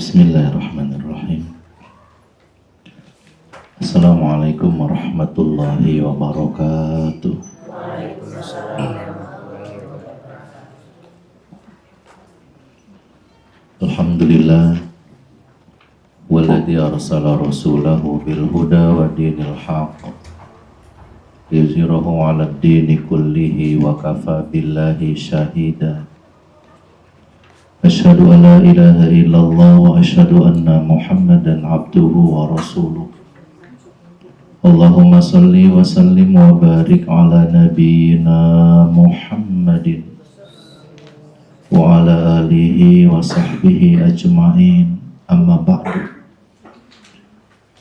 Bismillahirrahmanirrahim. Assalamualaikum warahmatullahi wabarakatuh. Alhamdulillah walladzi arsala rasulahu bil huda wa dinil haqq liyuzhirahu 'alad dini kullihi wa kafa billahi syahida. Asyhadu an la ilaha illallah wa asyhadu anna Muhammadan abduhu wa rasuluh. Allahumma salli wa sallim wa barik ala nabiyyina Muhammadin wa ala alihi wa sahbihi ajma'in. Amma ba'du.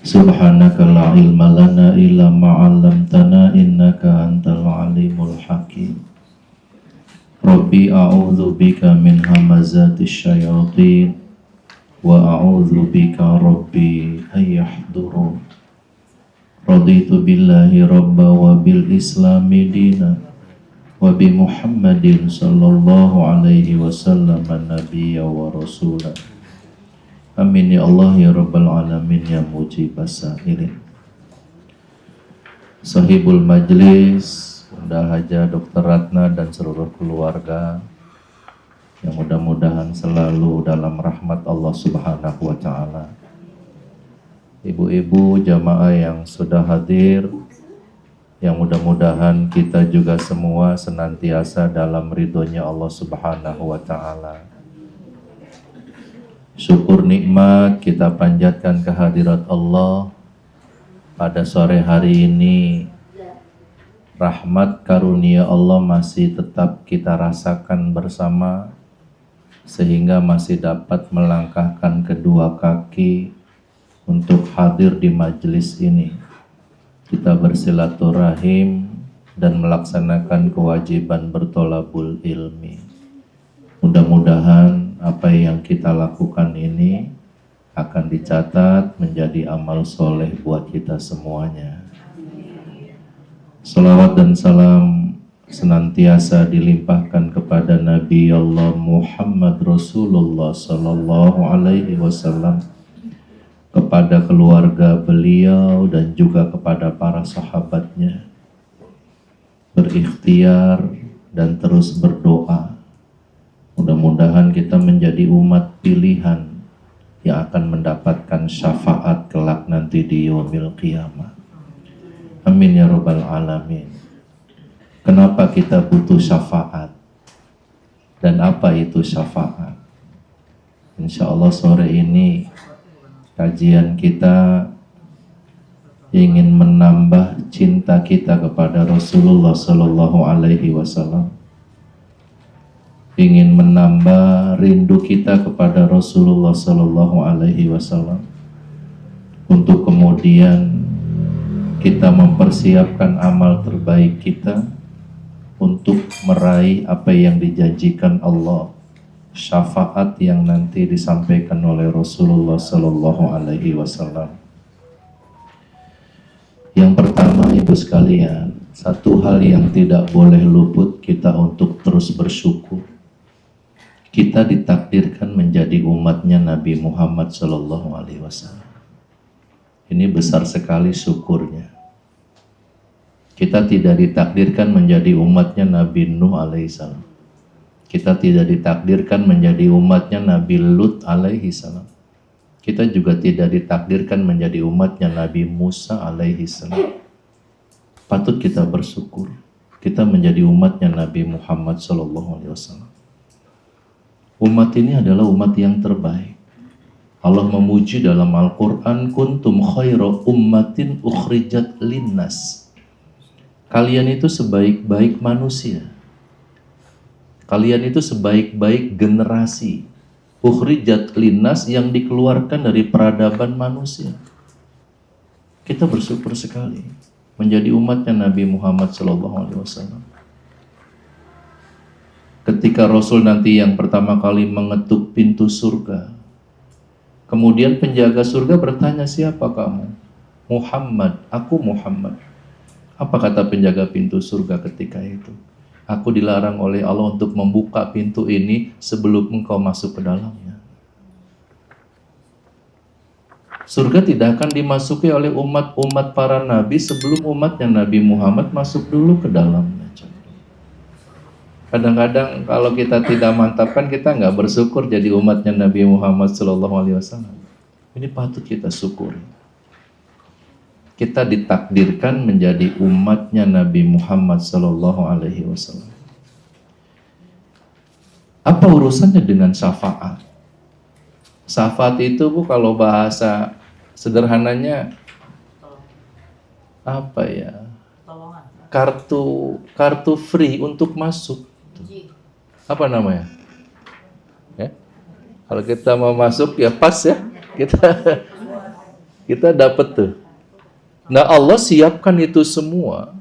Subhanaka la ilma lana illa ma 'allamtana innaka antal alimul hakim. Rabbi a'udzu bika min hamazatis syayatin wa a'udzu bika rabbi ay yahdurun. Raditu billahi rabba wa bil islami dina wa bi Muhammadin sallallahu alaihi wasallam nabiyya wa rasulah. Amin ya Allah ya rabbal alamin ya mujibas sa'ilin. Sahibul majlis Bunda Haja Dr. Ratna dan seluruh keluarga yang mudah-mudahan selalu dalam rahmat Allah Subhanahu wa Ta'ala. Ibu-ibu jamaah yang sudah hadir, yang mudah-mudahan kita juga semua senantiasa dalam ridhonya Allah Subhanahu wa Ta'ala. Syukur nikmat kita panjatkan kehadirat Allah pada sore hari ini. Rahmat karunia Allah masih tetap kita rasakan bersama, sehingga masih dapat melangkahkan kedua kaki untuk hadir di majelis ini. Kita bersilaturahim dan melaksanakan kewajiban bertolabul ilmi. Mudah-mudahan apa yang kita lakukan ini akan dicatat menjadi amal soleh buat kita semuanya. Salawat dan salam senantiasa dilimpahkan kepada Nabi Allah Muhammad Rasulullah Sallallahu Alaihi Wasallam, kepada keluarga beliau dan juga kepada para sahabatnya. Berikhtiar dan terus berdoa. Mudah-mudahan kita menjadi umat pilihan yang akan mendapatkan syafaat kelak nanti di yaumil qiyamah. Amin ya rabbal alamin. Kenapa kita butuh syafaat? Dan apa itu syafaat? Insya Allah sore ini kajian kita ingin menambah cinta kita kepada Rasulullah Sallallahu Alaihi Wasallam, ingin menambah rindu kita kepada Rasulullah Sallallahu Alaihi Wasallam, untuk kemudian kita mempersiapkan amal terbaik kita untuk meraih apa yang dijanjikan Allah, syafaat yang nanti disampaikan oleh Rasulullah Sallallahu Alaihi Wasallam. Yang pertama, ibu sekalian, satu hal yang tidak boleh luput kita untuk terus bersyukur. Kita ditakdirkan menjadi umatnya Nabi Muhammad Sallallahu Alaihi Wasallam. Ini besar sekali syukurnya. Kita tidak ditakdirkan menjadi umatnya Nabi Nuh alaihissalam. Kita tidak ditakdirkan menjadi umatnya Nabi Lut alaihi salam. Kita juga tidak ditakdirkan menjadi umatnya Nabi Musa alaihi salam. Patut kita bersyukur. Kita menjadi umatnya Nabi Muhammad sallallahu alaihi wasallam. Umat ini adalah umat yang terbaik. Allah memuji dalam Al-Quran, kuntum khaira ummatin ukhrijat linnas. Kalian itu sebaik-baik manusia. Kalian itu sebaik-baik generasi. Ukhrijat linnas, yang dikeluarkan dari peradaban manusia. Kita bersyukur sekali menjadi umatnya Nabi Muhammad SAW. Ketika Rasul nanti yang pertama kali mengetuk pintu surga, kemudian penjaga surga bertanya, siapa kamu? Muhammad, aku Muhammad. Apa kata penjaga pintu surga ketika itu? Aku dilarang oleh Allah untuk membuka pintu ini sebelum engkau masuk ke dalamnya. Surga tidak akan dimasuki oleh umat-umat para nabi sebelum umatnya Nabi Muhammad masuk dulu ke dalamnya. Kadang-kadang kalau kita tidak mantapkan, kita nggak bersyukur jadi umatnya Nabi Muhammad SAW. Ini patut kita syukuri. Kita ditakdirkan menjadi umatnya Nabi Muhammad SAW. Apa urusannya dengan syafaat? Syafaat itu Bu, kalau bahasa sederhananya apa ya? Kartu free untuk masuk. Apa namanya? Ya? Kalau kita mau masuk ya pas ya, kita dapat tuh. Nah, Allah siapkan itu semua.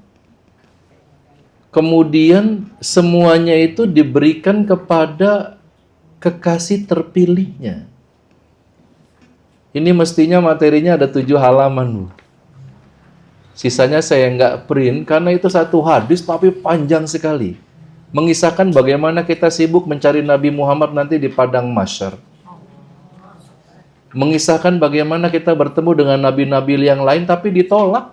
Kemudian semuanya itu diberikan kepada kekasih terpilihnya. Ini mestinya materinya ada 7 halaman, Bu. Sisanya saya nggak print karena itu satu hadis tapi panjang sekali. Mengisahkan bagaimana kita sibuk mencari Nabi Muhammad nanti di padang mahsyar. Mengisahkan bagaimana kita bertemu dengan nabi-nabi yang lain tapi ditolak.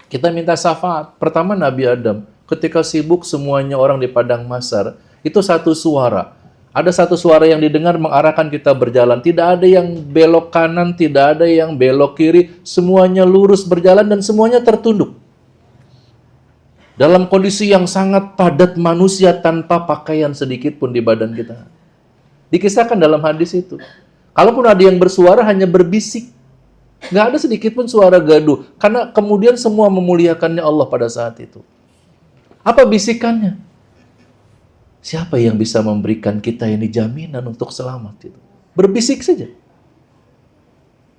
Kita minta syafaat. Pertama Nabi Adam, ketika sibuk semuanya orang di padang mahsyar, itu satu suara. Ada satu suara yang didengar mengarahkan kita berjalan. Tidak ada yang belok kanan, tidak ada yang belok kiri. Semuanya lurus berjalan dan semuanya tertunduk. Dalam kondisi yang sangat padat manusia tanpa pakaian sedikit pun di badan kita. Dikisahkan dalam hadis itu. Kalaupun ada yang bersuara hanya berbisik. Nggak ada sedikit pun suara gaduh. Karena kemudian semua memuliakannya Allah pada saat itu. Apa bisikannya? Siapa yang bisa memberikan kita ini jaminan untuk selamat itu? Berbisik saja.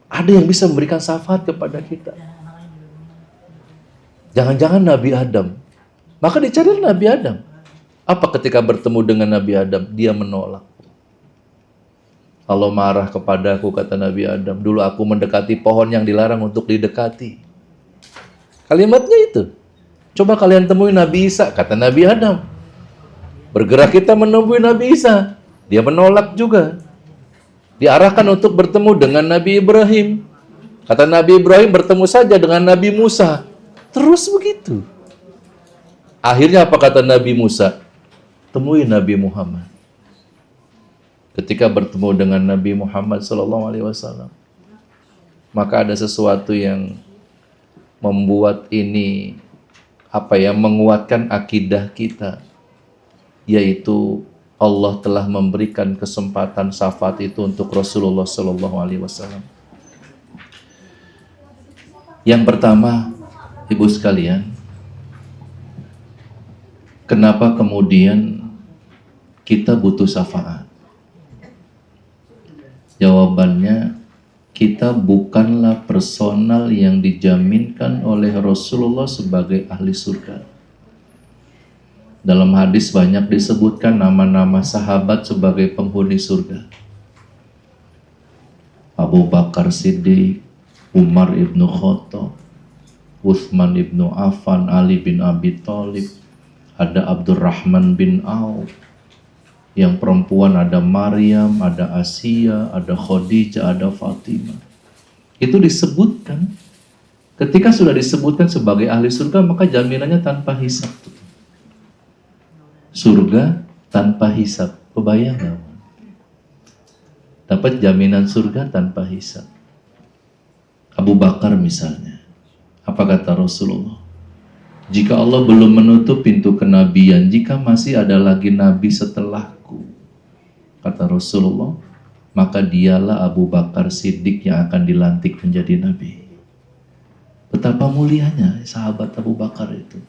Ada yang bisa memberikan syafaat kepada kita. Jangan-jangan Nabi Adam. Maka dicari Nabi Adam. Apa ketika bertemu dengan Nabi Adam? Dia menolak. Allah marah kepadaku, kata Nabi Adam. Dulu aku mendekati pohon yang dilarang untuk didekati. Kalimatnya itu. Coba kalian temui Nabi Isa, kata Nabi Adam. Bergerak kita menemui Nabi Isa. Dia menolak juga. Diarahkan untuk bertemu dengan Nabi Ibrahim. Kata Nabi Ibrahim bertemu saja dengan Nabi Musa. Terus begitu. Akhirnya apa kata Nabi Musa? Temui Nabi Muhammad. Ketika bertemu dengan Nabi Muhammad SAW, maka ada sesuatu yang membuat ini menguatkan akidah kita, yaitu Allah telah memberikan kesempatan syafaat itu untuk Rasulullah SAW. Yang pertama, Ibu sekalian, kenapa kemudian kita butuh syafaat? Jawabannya, kita bukanlah personal yang dijaminkan oleh Rasulullah sebagai ahli surga. Dalam hadis banyak disebutkan nama-nama sahabat sebagai penghuni surga. Abu Bakar Siddiq, Umar ibnu Khattab, Utsman ibnu Affan, Ali bin Abi Thalib, ada Abdurrahman bin Auf. Yang perempuan ada Maryam, ada Asia, ada Khadijah, ada Fatimah. Itu disebutkan. Ketika sudah disebutkan sebagai ahli surga, maka jaminannya tanpa hisab. Surga tanpa hisab. Kebayang nggak? Dapat jaminan surga tanpa hisab. Abu Bakar misalnya. Apa kata Rasulullah? Jika Allah belum menutup pintu kenabian, jika masih ada lagi nabi setelahku, kata Rasulullah, maka dialah Abu Bakar Siddiq yang akan dilantik menjadi nabi. Betapa mulianya sahabat Abu Bakar itu.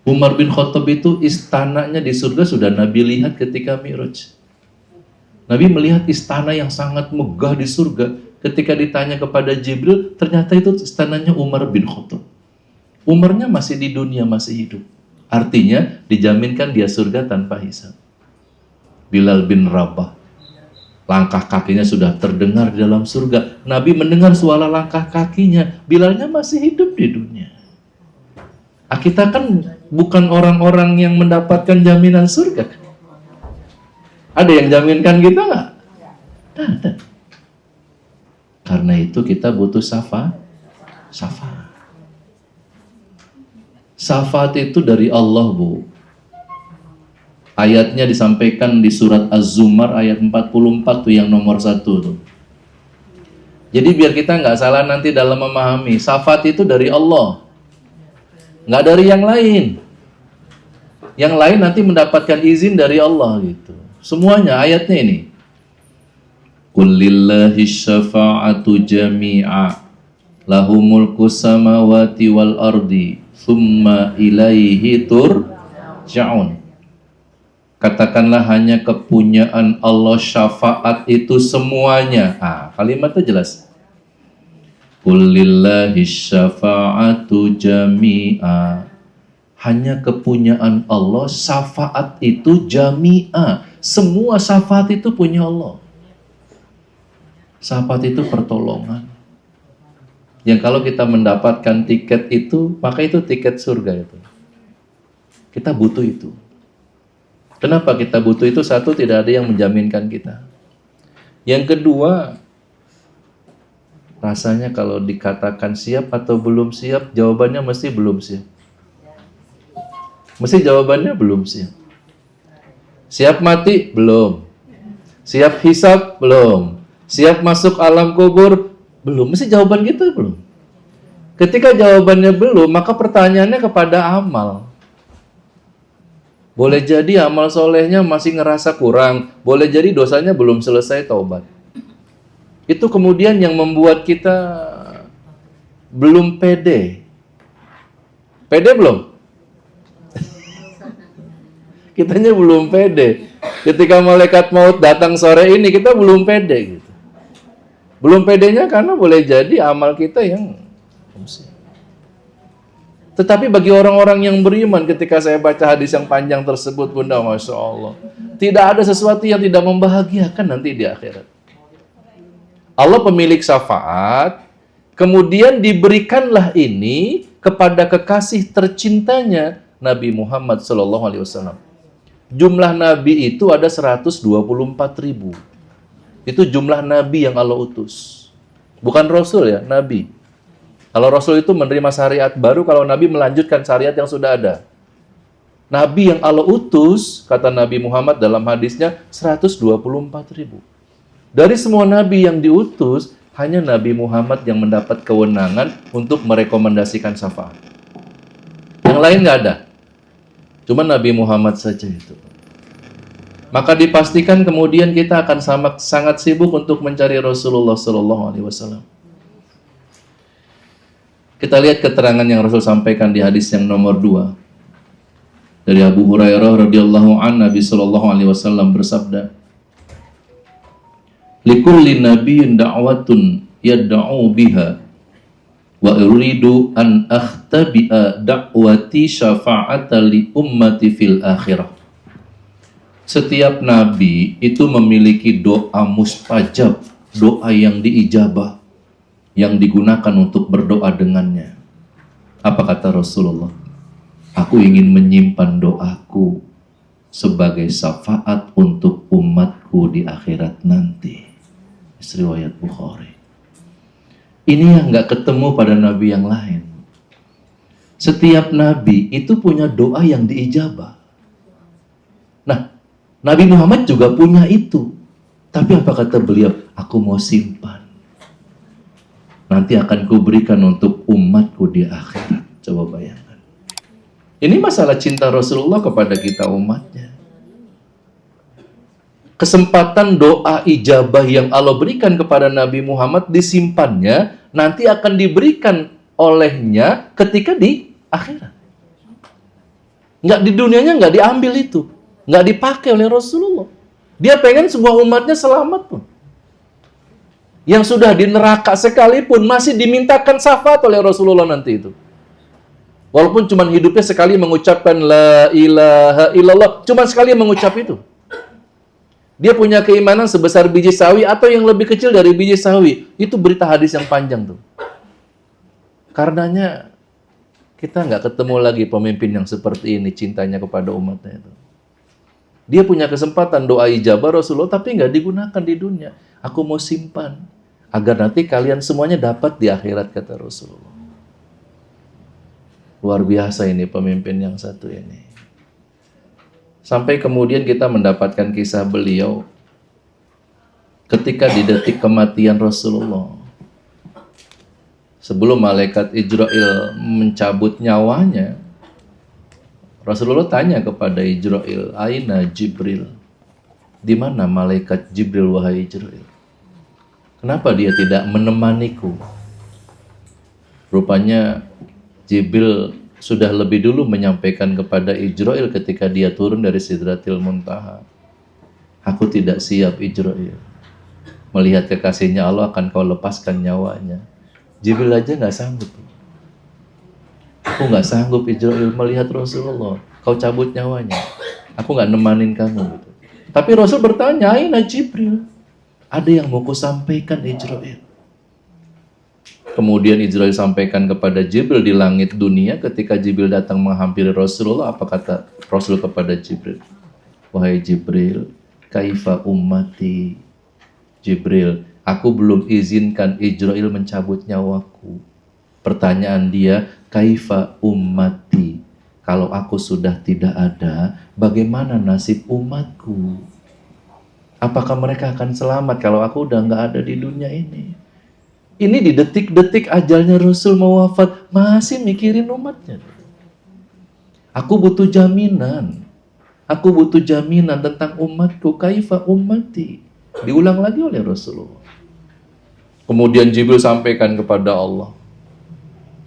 Umar bin Khattab itu istananya di surga sudah Nabi lihat ketika Mi'raj. Nabi melihat istana yang sangat megah di surga. Ketika ditanya kepada Jibril, ternyata itu istananya Umar bin Khattab. Umarnya masih di dunia, masih hidup. Artinya dijaminkan dia surga tanpa hisab. Bilal bin Rabah, langkah kakinya sudah terdengar di dalam surga. Nabi mendengar suara langkah kakinya. Bilalnya masih hidup di dunia. Kita kan bukan orang-orang yang mendapatkan jaminan surga. Ada yang jaminkan kita nggak? Tidak ada. karena itu kita butuh syafaat. Syafaat itu dari Allah, Bu. Ayatnya disampaikan di surat Az-Zumar ayat 44 tuh, yang nomor 1 tuh. Jadi biar kita nggak salah nanti dalam memahami, syafaat itu dari Allah, nggak dari yang lain. Yang lain nanti mendapatkan izin dari Allah gitu. Semuanya ayatnya ini. Qul lillahi syafa'atu jami'a lahu mulku samawati wal ardi thumma ilaihi turja'un. Katakanlah hanya kepunyaan Allah syafaat itu semuanya. Kalimatnya jelas. Qul lillahi syafa'atu jami'a. Hanya kepunyaan Allah, syafaat itu jami'a. Semua syafaat itu punya Allah. Syafaat itu pertolongan. Yang kalau kita mendapatkan tiket itu, maka itu tiket surga itu. Kita butuh itu. Kenapa kita butuh itu? Satu, tidak ada yang menjaminkan kita. Yang kedua, rasanya kalau dikatakan siap atau belum siap, jawabannya mesti belum siap. Mesti jawabannya belum siap. Siap mati? Belum. Siap hisab? Belum. Siap masuk alam kubur? Belum. Mesti jawaban kita belum. Ketika jawabannya belum, maka pertanyaannya kepada amal. Boleh jadi amal solehnya masih ngerasa kurang. Boleh jadi dosanya belum selesai taubat. Itu kemudian yang membuat kita belum pede. Pede belum? Kitanya belum pede. Ketika malaikat maut datang sore ini, kita belum pede gitu. Belum pedenya karena boleh jadi amal kita yang... Tetapi bagi orang-orang yang beriman, ketika saya baca hadis yang panjang tersebut, Bunda, Masya Allah, tidak ada sesuatu yang tidak membahagiakan nanti di akhirat. Allah pemilik syafaat, kemudian diberikanlah ini kepada kekasih tercintanya Nabi Muhammad SAW. Jumlah Nabi itu ada 124.000. Itu jumlah Nabi yang Allah utus. Bukan Rasul ya, Nabi. Kalau Rasul itu menerima syariat baru, kalau Nabi melanjutkan syariat yang sudah ada. Nabi yang Allah utus, kata Nabi Muhammad dalam hadisnya, 124.000. Dari semua Nabi yang diutus, hanya Nabi Muhammad yang mendapat kewenangan untuk merekomendasikan syafaat. Yang lain nggak ada. Cuma Nabi Muhammad saja itu. Maka dipastikan kemudian kita akan sangat sibuk untuk mencari Rasulullah SAW. Kita lihat keterangan yang Rasul sampaikan di hadis yang nomor 2. Dari Abu Hurairah radhiyallahu anhu, Nabi SAW bersabda, "Likulli nabiyyin da'watun yad'u biha. Wa uridu an akhtabi'a da'wati syafa'ata li ummati fil akhirah." Setiap nabi itu memiliki doa mustajab, doa yang diijabah, yang digunakan untuk berdoa dengannya. Apa kata Rasulullah? Aku ingin menyimpan doaku sebagai syafaat untuk umatku di akhirat nanti. Riwayat Bukhari. Ini yang nggak ketemu pada nabi yang lain. Setiap nabi itu punya doa yang diijabah. Nah, Nabi Muhammad juga punya itu. Tapi apa kata beliau? Aku mau simpan. Nanti akan kuberikan untuk umatku di akhirat. Coba bayangkan. Ini masalah cinta Rasulullah kepada kita umatnya. Kesempatan doa ijabah yang Allah berikan kepada Nabi Muhammad disimpannya, nanti akan diberikan olehnya ketika di akhirat. Nggak di dunianya, nggak diambil itu. Nggak dipakai oleh Rasulullah. Dia pengen semua umatnya selamat pun. Yang sudah di neraka sekalipun masih dimintakan syafaat oleh Rasulullah nanti itu. Walaupun cuma hidupnya sekali mengucapkan La ilaha illallah, cuma sekali mengucap itu. Dia punya keimanan sebesar biji sawi atau yang lebih kecil dari biji sawi. Itu berita hadis yang panjang tuh. Karenanya kita nggak ketemu lagi pemimpin yang seperti ini cintanya kepada umatnya itu. Dia punya kesempatan doa ijabah Rasulullah tapi nggak digunakan di dunia. Aku mau simpan. agar nanti kalian semuanya dapat di akhirat, kata Rasulullah. Luar biasa ini pemimpin yang satu ini. Sampai kemudian kita mendapatkan kisah beliau ketika di detik kematian Rasulullah. Sebelum malaikat Ijrail mencabut nyawanya, Rasulullah tanya kepada Ijrail, "Aina Jibril?" Di mana malaikat Jibril, wahai Ijrail? Kenapa dia tidak menemaniku? Rupanya Jibril sudah lebih dulu menyampaikan kepada Ijrail ketika dia turun dari Sidratil Muntaha. Aku tidak siap, Ijrail. Melihat kekasihnya Allah akan kau lepaskan nyawanya. Jibril aja nggak sanggup. Aku nggak sanggup, Ijrail, melihat Rasulullah. Kau cabut nyawanya. Aku nggak nemanin kamu. Gitu. Tapi Rasul bertanya, "Aina Jibril?" Ada yang mau kusampaikan, Ijrail. Kemudian Ijrail sampaikan kepada Jibril di langit dunia. Ketika Jibril datang menghampiri Rasulullah, apa kata Rasul kepada Jibril? "Wahai Jibril, kaifa ummati?" Jibril, aku belum izinkan Ijrail mencabut nyawaku. Pertanyaan dia, kaifa ummati? Kalau aku sudah tidak ada, bagaimana nasib umatku? Apakah mereka akan selamat kalau aku udah nggak ada di dunia ini? Ini di detik-detik ajalnya Rasul mau wafat, masih mikirin umatnya. Aku butuh jaminan. Aku butuh jaminan tentang umatku. Kaifa ummati? Diulang lagi oleh Rasulullah. Kemudian Jibril sampaikan kepada Allah.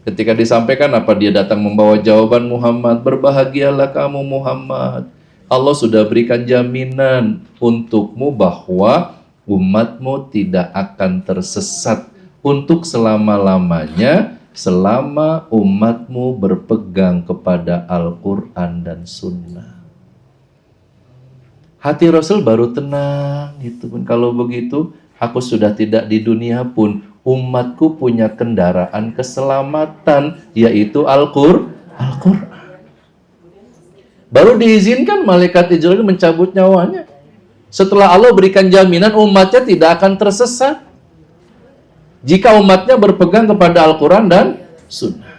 Ketika disampaikan, apa dia datang membawa jawaban, Muhammad, berbahagialah kamu Muhammad. Allah sudah berikan jaminan untukmu bahwa umatmu tidak akan tersesat untuk selama-lamanya selama umatmu berpegang kepada Al-Quran dan Sunnah. Hati Rasul baru tenang gitu pun. Kalau begitu, aku sudah tidak di dunia pun, umatku punya kendaraan keselamatan, yaitu Al-Quran. Baru diizinkan malaikat Ijrail mencabut nyawanya. Setelah Allah berikan jaminan umatnya tidak akan tersesat jika umatnya berpegang kepada Al-Quran dan Sunnah.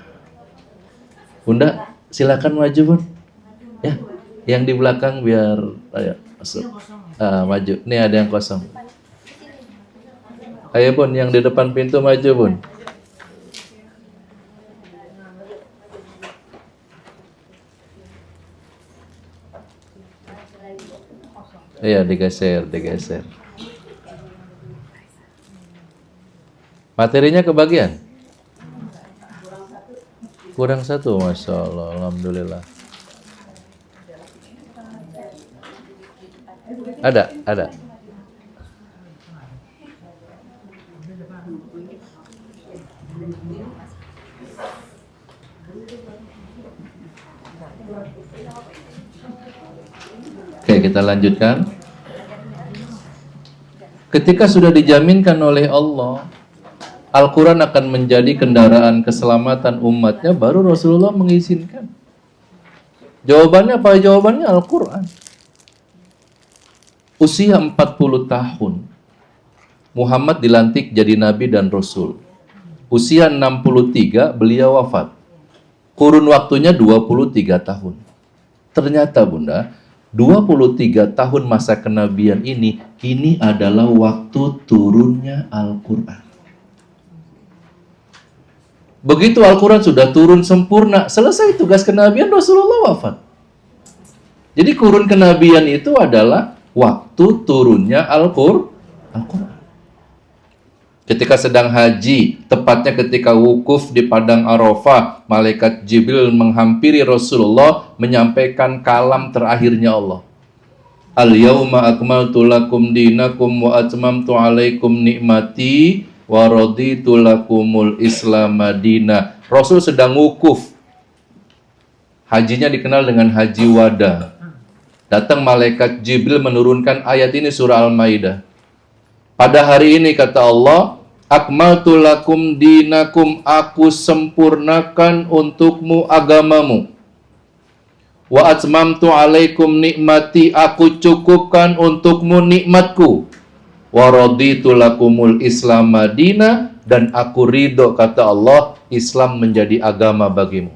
Bunda, silakan maju, Bun. Ya, yang di belakang biar ayo masuk. Maju. Nih ada yang kosong. Ayo, Bun, yang di depan pintu maju, Bun. Iya, digeser. Materinya kebagian? Kurang satu, Masya Allah, Alhamdulillah. Ada. Oke, kita lanjutkan. Ketika sudah dijaminkan oleh Allah, Al-Quran akan menjadi kendaraan keselamatan umatnya, baru Rasulullah mengizinkan. Jawabannya apa? Jawabannya Al-Quran. Usia 40 tahun, Muhammad dilantik jadi Nabi dan Rasul. Usia 63, beliau wafat. Kurun waktunya 23 tahun. Ternyata, Bunda, 23 tahun masa kenabian ini adalah waktu turunnya Al-Quran. Begitu Al-Quran sudah turun sempurna, selesai tugas kenabian, Rasulullah wafat. Jadi kurun kenabian itu adalah waktu turunnya Al-Quran. Ketika sedang haji, tepatnya ketika wukuf di Padang Arafah, malaikat Jibril menghampiri Rasulullah menyampaikan kalam terakhirnya Allah. Al-yawma akmaltu lakum dinakum wa atmamtu alaikum nikmati wa raditu lakumul Islam madina. Rasul sedang wukuf. Hajinya dikenal dengan haji wada. Datang malaikat Jibril menurunkan ayat ini, surah Al-Maidah. Pada hari ini kata Allah, akmaltu lakum dinakum, aku sempurnakan untukmu agamamu. Wa atmamtu alaikum nikmati, aku cukupkan untukmu nikmatku. Wa raditu lakumul Islam madina, dan aku ridho, kata Allah, Islam menjadi agama bagimu.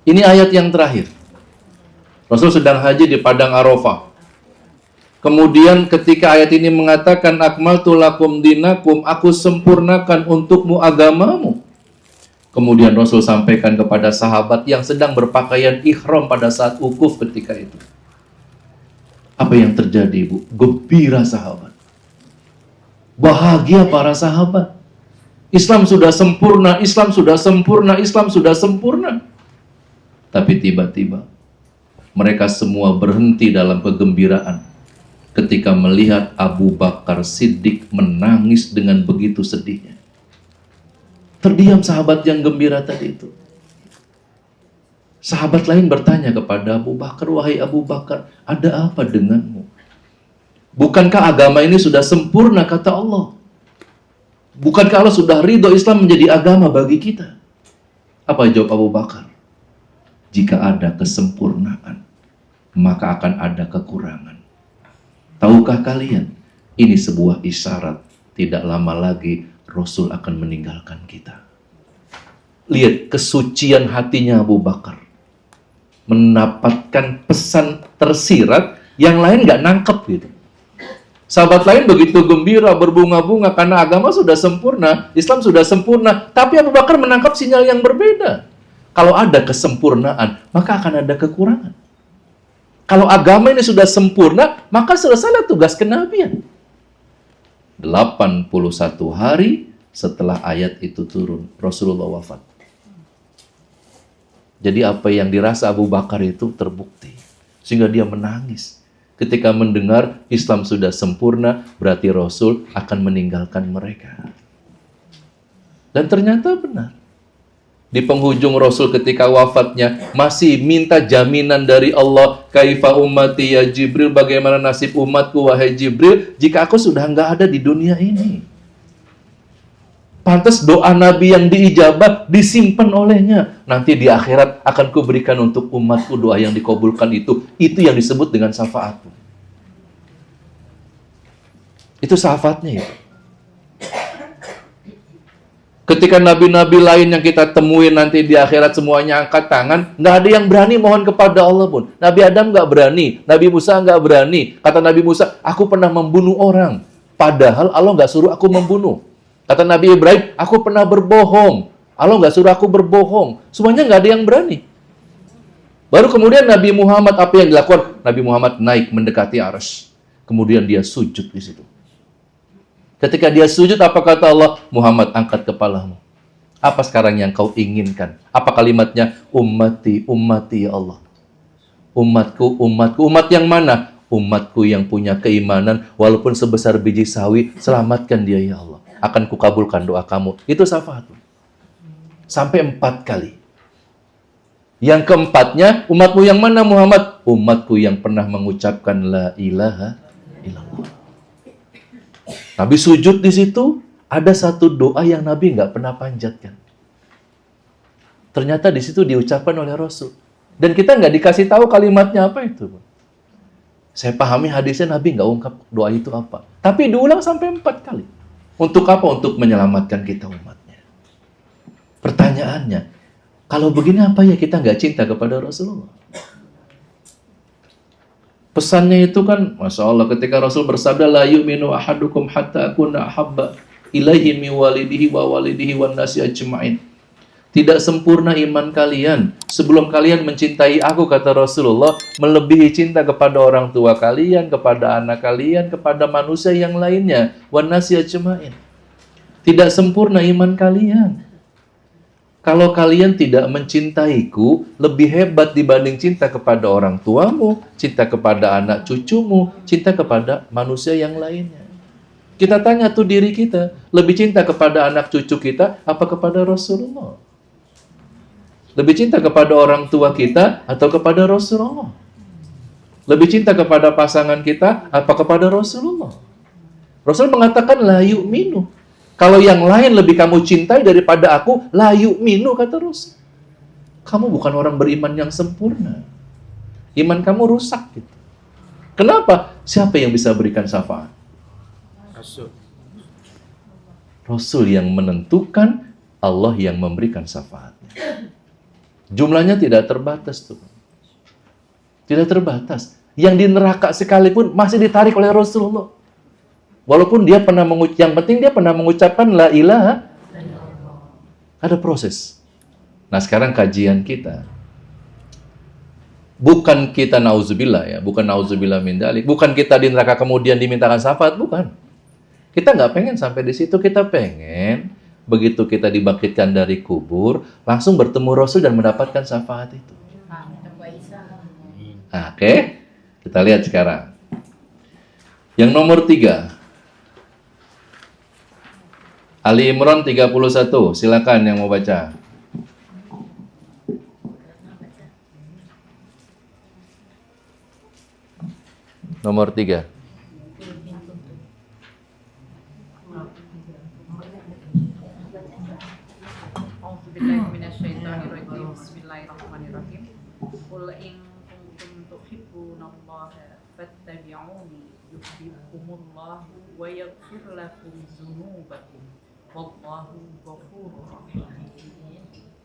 Ini ayat yang terakhir. Rasul sedang haji di padang Arafah. Kemudian ketika ayat ini mengatakan akmaltu lakum dinakum, aku sempurnakan untukmu agamamu. Kemudian Rasul sampaikan kepada sahabat yang sedang berpakaian ihram pada saat wukuf ketika itu. Apa yang terjadi, Bu? Gembira sahabat. Bahagia para sahabat. Islam sudah sempurna, Islam sudah sempurna, Islam sudah sempurna. Tapi tiba-tiba mereka semua berhenti dalam kegembiraan ketika melihat Abu Bakar Siddiq menangis dengan begitu sedihnya. Terdiam sahabat yang gembira tadi itu. Sahabat lain bertanya kepada Abu Bakar, wahai Abu Bakar, ada apa denganmu? Bukankah agama ini sudah sempurna, kata Allah? Bukankah Allah sudah ridho Islam menjadi agama bagi kita? Apa jawab Abu Bakar? Jika ada kesempurnaan, maka akan ada kekurangan. Tahukah kalian, ini sebuah isyarat tidak lama lagi Rasul akan meninggalkan kita. Lihat kesucian hatinya Abu Bakar. Mendapatkan pesan tersirat, yang lain nggak nangkep gitu. Sahabat lain begitu gembira, berbunga-bunga karena agama sudah sempurna, Islam sudah sempurna. Tapi Abu Bakar menangkap sinyal yang berbeda. Kalau ada kesempurnaan, maka akan ada kekurangan. Kalau agama ini sudah sempurna, maka selesailah tugas kenabian. 81 hari setelah ayat itu turun, Rasulullah wafat. Jadi apa yang dirasa Abu Bakar itu terbukti. Sehingga dia menangis. Ketika mendengar Islam sudah sempurna, berarti Rasul akan meninggalkan mereka. Dan ternyata benar. Di penghujung Rasul ketika wafatnya, masih minta jaminan dari Allah. Kaifa ummati ya Jibril, bagaimana nasib umatku wahai Jibril, jika aku sudah nggak ada di dunia ini. Pantas doa Nabi yang diijabah disimpan olehnya. Nanti di akhirat akan kuberikan untuk umatku doa yang dikabulkan itu. Itu yang disebut dengan syafaatku. Itu syafaatnya itu. Ketika nabi-nabi lain yang kita temuin nanti di akhirat semuanya angkat tangan, nggak ada yang berani mohon kepada Allah pun. Nabi Adam nggak berani, Nabi Musa nggak berani. Kata Nabi Musa, aku pernah membunuh orang. Padahal Allah nggak suruh aku membunuh. Kata Nabi Ibrahim, aku pernah berbohong. Allah nggak suruh aku berbohong. Semuanya nggak ada yang berani. Baru kemudian Nabi Muhammad, apa yang dilakukan? Nabi Muhammad naik mendekati arsy. Kemudian dia sujud di situ. Ketika dia sujud, apa kata Allah? Muhammad, angkat kepalamu. Apa sekarang yang kau inginkan? Apa kalimatnya? Ummati, ummati ya Allah. Umatku, umatku. Umat yang mana? Umatku yang punya keimanan, walaupun sebesar biji sawi, selamatkan dia ya Allah. Akan kukabulkan doa kamu. Itu syafaat. Sampai 4 kali. Yang keempatnya, umatmu yang mana Muhammad? Umatku yang pernah mengucapkan la ilaha illallah. Nabi sujud di situ, ada satu doa yang Nabi nggak pernah panjatkan. Ternyata di situ diucapkan oleh Rasul. Dan kita nggak dikasih tahu kalimatnya apa itu. Saya pahami hadisnya Nabi nggak ungkap doa itu apa. Tapi diulang sampai 4 kali. Untuk apa? Untuk menyelamatkan kita umatnya. Pertanyaannya, kalau begini apa ya kita nggak cinta kepada Rasulullah? Pesannya itu kan, Masya Allah, ketika Rasul bersabda, la yu'minu ahadukum hatta akuna ahabba ilaihi min walidihi wa walidihi wan nasi ajma'in. Tidak sempurna iman kalian sebelum kalian mencintai aku, kata Rasulullah, melebihi cinta kepada orang tua kalian, kepada anak kalian, kepada manusia yang lainnya. Wan nasi ajma'in. Tidak sempurna iman kalian. Kalau kalian tidak mencintaiku lebih hebat dibanding cinta kepada orang tuamu, cinta kepada anak cucumu, cinta kepada manusia yang lainnya. Kita tanya tuh diri kita, lebih cinta kepada anak cucu kita apa kepada Rasulullah? Lebih cinta kepada orang tua kita atau kepada Rasulullah? Lebih cinta kepada pasangan kita apa kepada Rasulullah? Rasul mengatakan la yu'minu. Kalau yang lain lebih kamu cintai daripada aku, la yu'minu, kata Rasul. Kamu bukan orang beriman yang sempurna. Iman kamu rusak gitu. Kenapa? Siapa yang bisa berikan syafaat? Rasul yang menentukan, Allah yang memberikan syafaatnya. Jumlahnya tidak terbatas tuh. Tidak terbatas. Yang di neraka sekalipun masih ditarik oleh Rasulullah. Walaupun dia pernah yang penting dia pernah mengucapkan la ilaha. Ada proses. Nah, sekarang kajian kita. Bukan kita nauzubillah ya, bukan nauzubillah min dzalik, bukan kita di neraka kemudian dimintakan syafaat, bukan. Kita nggak pengen sampai di situ, kita pengen begitu kita dibangkitkan dari kubur, langsung bertemu Rasul dan mendapatkan syafaat itu. Nah, oke, kita lihat sekarang. Yang nomor 3. Ali Imran 31, silakan yang mau baca. Nomor 3. Bismillahirrahmanirrahim. Qul in kuntum tuhibbunallaha fattabi'uni yuhibbukumullah wa yaghfir lakum dzunubakum wallahu ghafurur rahim.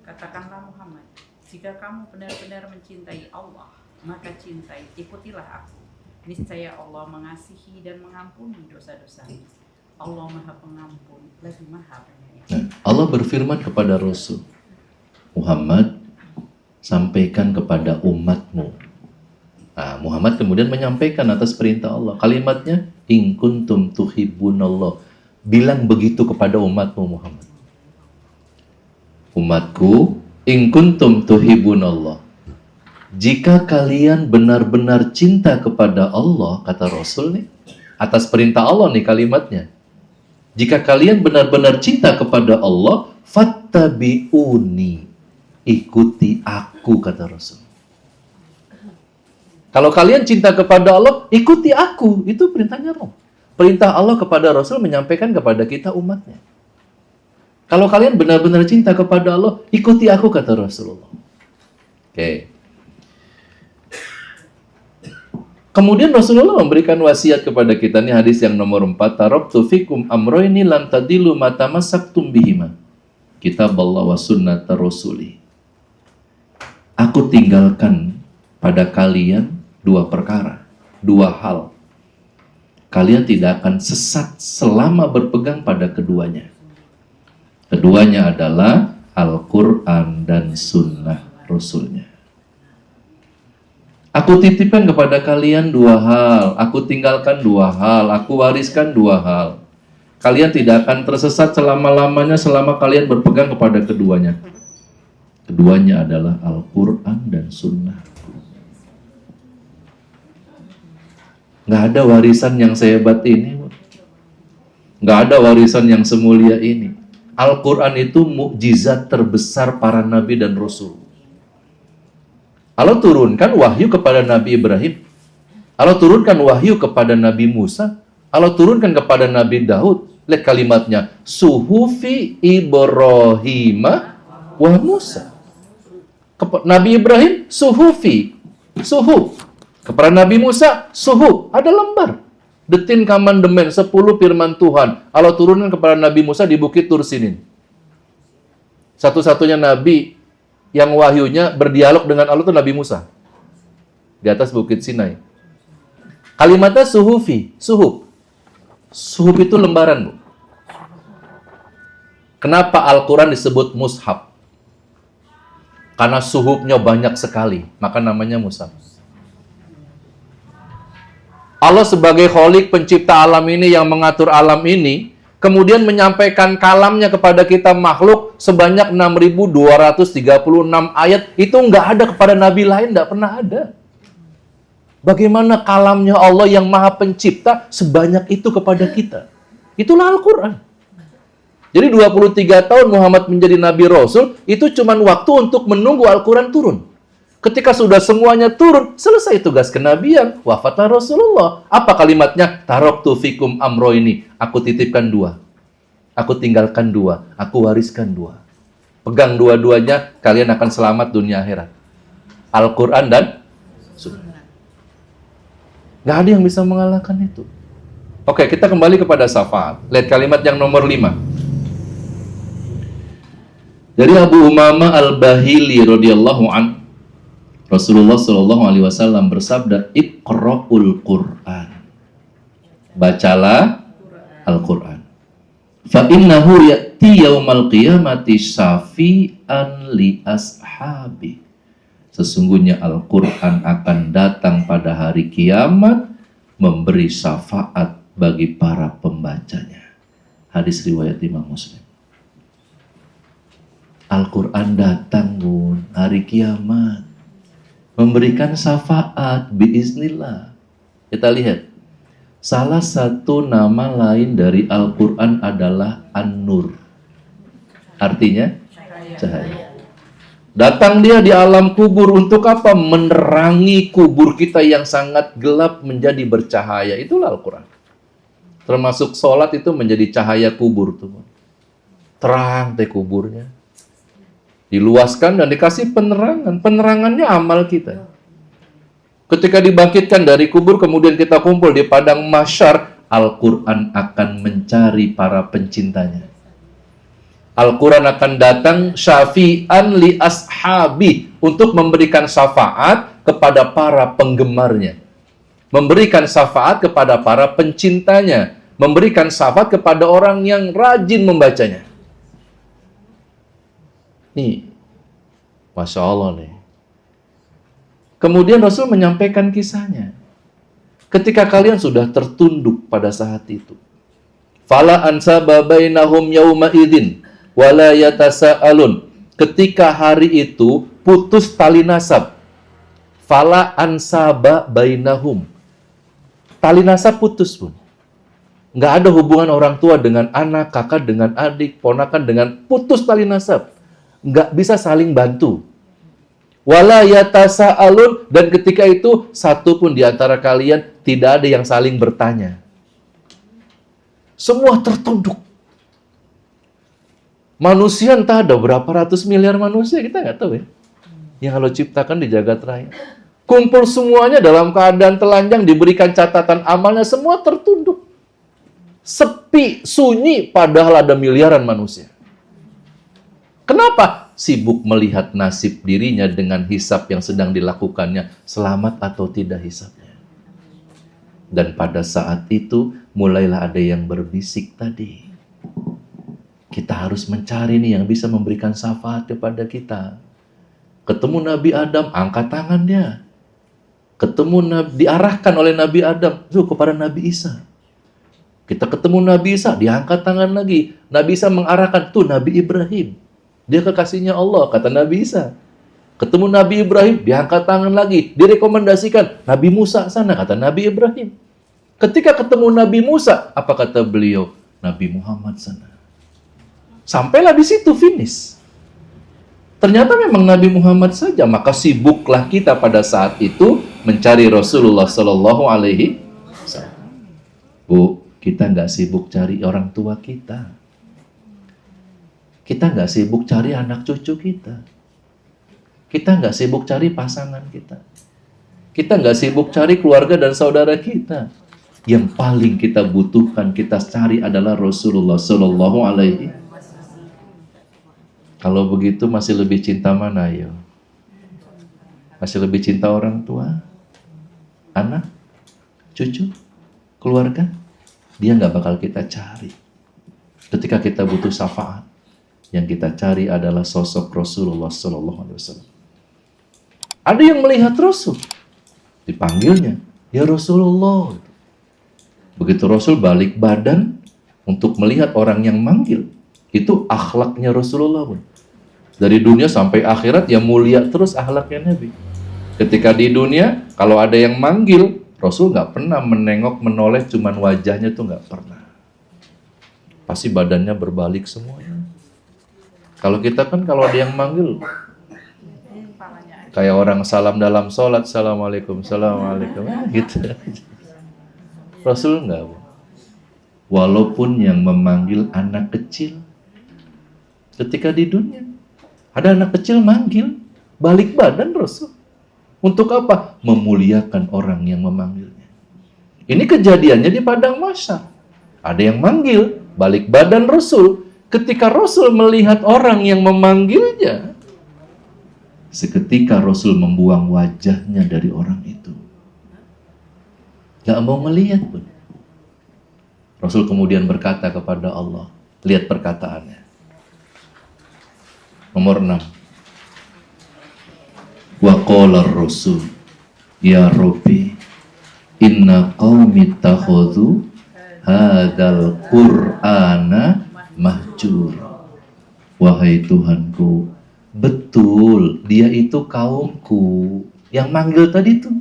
Katakanlah Muhammad, jika kamu benar-benar mencintai Allah, maka ikutilah aku. Niscaya Allah mengasihi dan mengampuni dosa-dosa. Allah Maha Pengampun, lagi Maha Penyayang. Allah berfirman kepada Rasul, Muhammad, sampaikan kepada umatmu. Nah, Muhammad kemudian menyampaikan atas perintah Allah. Kalimatnya, in kuntum tuhibbunallah. Bilang begitu kepada umatmu Muhammad. Umatku, in kuntum tuhibbunallah. Jika kalian benar-benar cinta kepada Allah, kata Rasul nih, atas perintah Allah nih kalimatnya. Jika kalian benar-benar cinta kepada Allah, fattabi'uni, ikuti aku, kata Rasul. Kalau kalian cinta kepada Allah, ikuti aku, itu perintahnya Allah. Perintah Allah kepada Rasul menyampaikan kepada kita umatnya. Kalau kalian benar-benar cinta kepada Allah, ikuti aku, kata Rasulullah. Oke. Kemudian Rasulullah memberikan wasiat kepada kita, ini hadis yang nomor 4, taraktu fikum amroini lan tadilu ma tamassaktum bihima, kitaballah wa sunnata rasuli. Aku tinggalkan pada kalian 2 perkara, 2 hal. Kalian tidak akan sesat selama berpegang pada keduanya. Keduanya adalah Al-Quran dan sunnah Rasulnya. Aku titipkan kepada kalian 2 hal, aku tinggalkan 2 hal, aku wariskan 2 hal. Kalian tidak akan tersesat selama-lamanya selama kalian berpegang kepada keduanya. Keduanya adalah Al-Quran dan Sunnah. Nggak ada warisan yang sehebat ini. Nggak ada warisan yang semulia ini. Al-Quran itu mukjizat terbesar para nabi dan rasul. Allah turunkan wahyu kepada Nabi Ibrahim. Allah turunkan wahyu kepada Nabi Musa. Allah turunkan kepada Nabi Daud. Lihat kalimatnya. Suhufi Ibrahim wa Musa. Nabi Ibrahim, suhufi. Suhuf. Kepada Nabi Musa, suhuf. Ada lembar. The Ten Commandment, 10 firman Tuhan. Allah turunkan kepada Nabi Musa di Bukit Tur Sinin. Satu-satunya Nabi yang wahyunya berdialog dengan Allah itu Nabi Musa. Di atas Bukit Sinai. Kalimatnya suhufi, suhuf. Suhuf itu lembaran, Bu. Kenapa Al-Quran disebut mushaf? Karena suhufnya banyak sekali, maka namanya mushaf. Allah sebagai Khalik, pencipta alam ini yang mengatur alam ini, kemudian menyampaikan kalamnya kepada kita makhluk sebanyak 6.236 ayat. Itu nggak ada kepada nabi lain, nggak pernah ada. Bagaimana kalamnya Allah yang maha pencipta sebanyak itu kepada kita? Itulah Al-Quran. Jadi 23 tahun Muhammad menjadi Nabi Rasul, itu cuma waktu untuk menunggu Al-Quran turun. Ketika sudah semuanya turun, selesai tugas kenabian, wafatlah Rasulullah. Apa kalimatnya? Taraktu fikum amro ini. Aku titipkan 2. Aku tinggalkan 2. Aku wariskan 2. Pegang dua-duanya, kalian akan selamat dunia akhirat. Al-Quran dan Sunnah. Gak ada yang bisa mengalahkan itu. Oke, kita kembali kepada syafaat. Lihat kalimat yang nomor 5. Dari Abu Umamah Al-Bahili radhiyallahu an, Rasulullah Shallallahu alaihi wasallam bersabda, "Iqra'ul Qur'an." Bacalah Al-Qur'an. Fa innahu ya'ti yaumal qiyamati syafi'an li ashabi. Sesungguhnya Al-Qur'an akan datang pada hari kiamat memberi syafaat bagi para pembacanya. Hadis riwayat Imam Muslim. Al-Quran datang, Bun, hari kiamat memberikan syafaat biiznillah. Kita lihat, salah satu nama lain dari Al-Quran adalah An-Nur. Artinya cahaya. Datang dia di alam kubur untuk apa? Menerangi kubur kita yang sangat gelap menjadi bercahaya. Itulah Al-Quran. Termasuk sholat itu menjadi cahaya kubur tuh. Terang teh kuburnya. Diluaskan dan dikasih penerangan. Penerangannya amal kita. Ketika dibangkitkan dari kubur, kemudian kita kumpul di padang mahsyar, Al-Quran akan mencari para pencintanya. Al-Quran akan datang syafi'an li ashabi, untuk memberikan syafaat kepada para penggemarnya. Memberikan syafaat kepada para pencintanya. Memberikan syafaat kepada orang yang rajin membacanya. Nih, Masya Allah nih. Kemudian Rasul menyampaikan kisahnya. Ketika kalian sudah tertunduk pada saat itu. Fala ansaba bainahum yauma idzin wala yatasaalun. Ketika hari itu putus tali nasab. Fala ansaba bainahum. Tali nasab putus, Bun. Nggak ada hubungan orang tua dengan anak, kakak dengan adik, ponakan dengan putus tali nasab. Nggak bisa saling bantu. Wala yatasaalun, dan ketika itu satu pun di antara kalian tidak ada yang saling bertanya. Semua tertunduk. Manusia entah ada berapa ratus miliar manusia, kita nggak tahu ya. Yang Allah ciptakan di jagat raya. Kumpul semuanya dalam keadaan telanjang, diberikan catatan amalnya, semua tertunduk. Sepi, sunyi, padahal ada miliaran manusia. Kenapa? Sibuk melihat nasib dirinya dengan hisab yang sedang dilakukannya, selamat atau tidak hisabnya. Dan pada saat itu, mulailah ada yang berbisik tadi. Kita harus mencari nih yang bisa memberikan syafaat kepada kita. Ketemu Nabi Adam, angkat tangannya. Ketemu diarahkan oleh Nabi Adam kepada Nabi Isa. Kita ketemu Nabi Isa, diangkat tangan lagi. Nabi Isa mengarahkan, tuh Nabi Ibrahim. Dia kekasihnya Allah, kata Nabi Isa. Ketemu Nabi Ibrahim, diangkat tangan lagi. Direkomendasikan, Nabi Musa sana, kata Nabi Ibrahim. Ketika ketemu Nabi Musa, apa kata beliau? Nabi Muhammad sana. Sampailah di situ, finish. Ternyata memang Nabi Muhammad saja, maka sibuklah kita pada saat itu mencari Rasulullah Sallallahu Alaihi Wasallam. Bu, kita nggak sibuk cari orang tua kita. Kita nggak sibuk cari anak cucu kita. Kita nggak sibuk cari pasangan kita. Kita nggak sibuk cari keluarga dan saudara kita. Yang paling kita butuhkan, kita cari adalah Rasulullah Sallallahu Alaihi. Kalau begitu masih lebih cinta mana, yo? Masih lebih cinta orang tua, anak, cucu, keluarga? Dia nggak bakal kita cari. Ketika kita butuh syafaat, yang kita cari adalah sosok Rasulullah Sallallahu Alaihi Wasallam. Ada yang melihat Rasul, dipanggilnya, ya Rasulullah. Begitu Rasul balik badan untuk melihat orang yang manggil, itu akhlaknya Rasulullah, pun. Dari dunia sampai akhirat yang mulia terus akhlaknya Nabi. Ketika di dunia, kalau ada yang manggil, Rasul nggak pernah menengok, menoleh, cuman wajahnya tuh nggak pernah. Pasti badannya berbalik semuanya. Kalau kita kan kalau ada yang manggil, kayak orang salam dalam sholat, Assalamualaikum, Assalamualaikum, gitu. Rasul enggak. Walaupun yang memanggil anak kecil, ketika di dunia, ada anak kecil manggil, balik badan Rasul. Untuk apa? Memuliakan orang yang memanggilnya. Ini kejadiannya di padang mahsyar. Ada yang manggil, balik badan Rasul. Ketika Rasul melihat orang yang memanggilnya, seketika Rasul membuang wajahnya dari orang itu. Gak mau melihat pun. Rasul kemudian berkata kepada Allah, lihat perkataannya. Nomor 6. Wa qala Rasul, ya Rabbi, inna qaumi takhudhu hadzal Qur'ana mahjura. Wahai Tuhanku, betul dia itu kaumku. Yang manggil tadi tuh,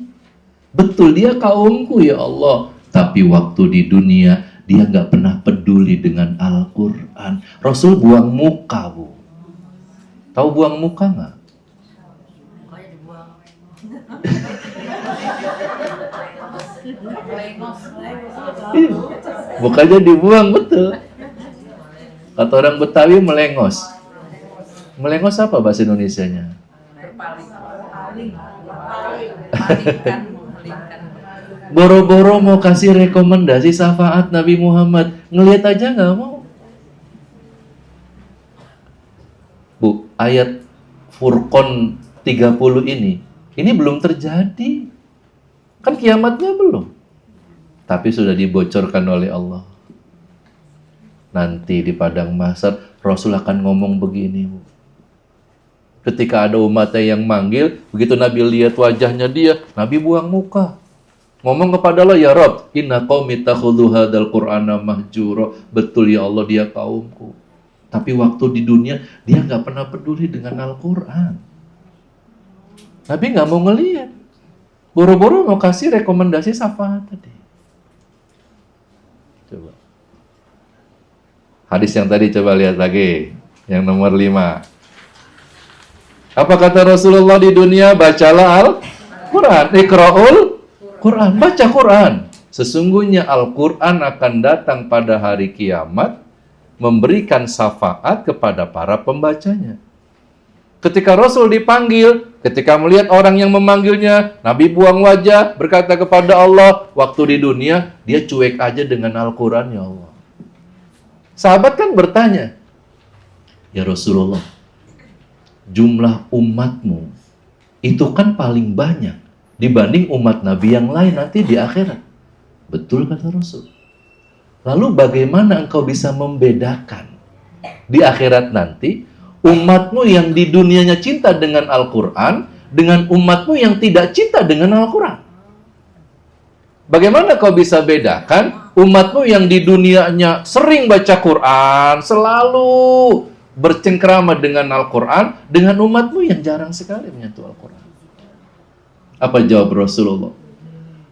betul dia kaumku ya Allah. Tapi waktu di dunia dia nggak pernah peduli dengan Al-Quran. Rasul buang muka, Bu. Tahu buang muka nggak? Mukanya dibuang. Melengos. Mukanya dibuang, betul. Kata orang Betawi melengos. Melengos apa bahasa Indonesianya? Berpaling. Mengalihkan. Boro-boro mau kasih rekomendasi syafaat Nabi Muhammad, ngelihat aja nggak mau. Bu, ayat Furqan 30 ini belum terjadi. Kan kiamatnya belum. Tapi sudah dibocorkan oleh Allah. Nanti di padang mahsyar Rasul akan ngomong begini, Bu. Ketika ada umatnya yang manggil, begitu Nabi lihat wajahnya dia, Nabi buang muka. Ngomong kepada Allah, ya Rabb, inna qaumi takhudhu hadzal Qur'ana mahjura. Betul ya Allah, dia kaumku. Tapi waktu di dunia, dia nggak pernah peduli dengan Al-Quran. Nabi nggak mau ngelihat. Boro-boro mau kasih rekomendasi syafaat tadi. Coba. Hadis yang tadi coba lihat lagi. Yang nomor 5. Apa kata Rasulullah di dunia? Bacalah Al-Quran. Iqra'ul Quran, baca Quran. Sesungguhnya Al-Quran akan datang pada hari kiamat memberikan syafaat kepada para pembacanya. Ketika Rasul dipanggil, ketika melihat orang yang memanggilnya, Nabi buang wajah, berkata kepada Allah, waktu di dunia, dia cuek aja dengan Al-Quran, ya Allah. Sahabat kan bertanya, ya Rasulullah, jumlah umatmu itu kan paling banyak dibanding umat Nabi yang lain nanti di akhirat. Betul kata Rasul. Lalu bagaimana engkau bisa membedakan di akhirat nanti umatmu yang di dunianya cinta dengan Al-Quran dengan umatmu yang tidak cinta dengan Al-Quran? Bagaimana kau bisa bedakan umatmu yang di dunianya sering baca Quran, selalu bercengkrama dengan Al-Quran dengan umatmu yang jarang sekali menyentuh Al-Quran? Apa jawab Rasulullah?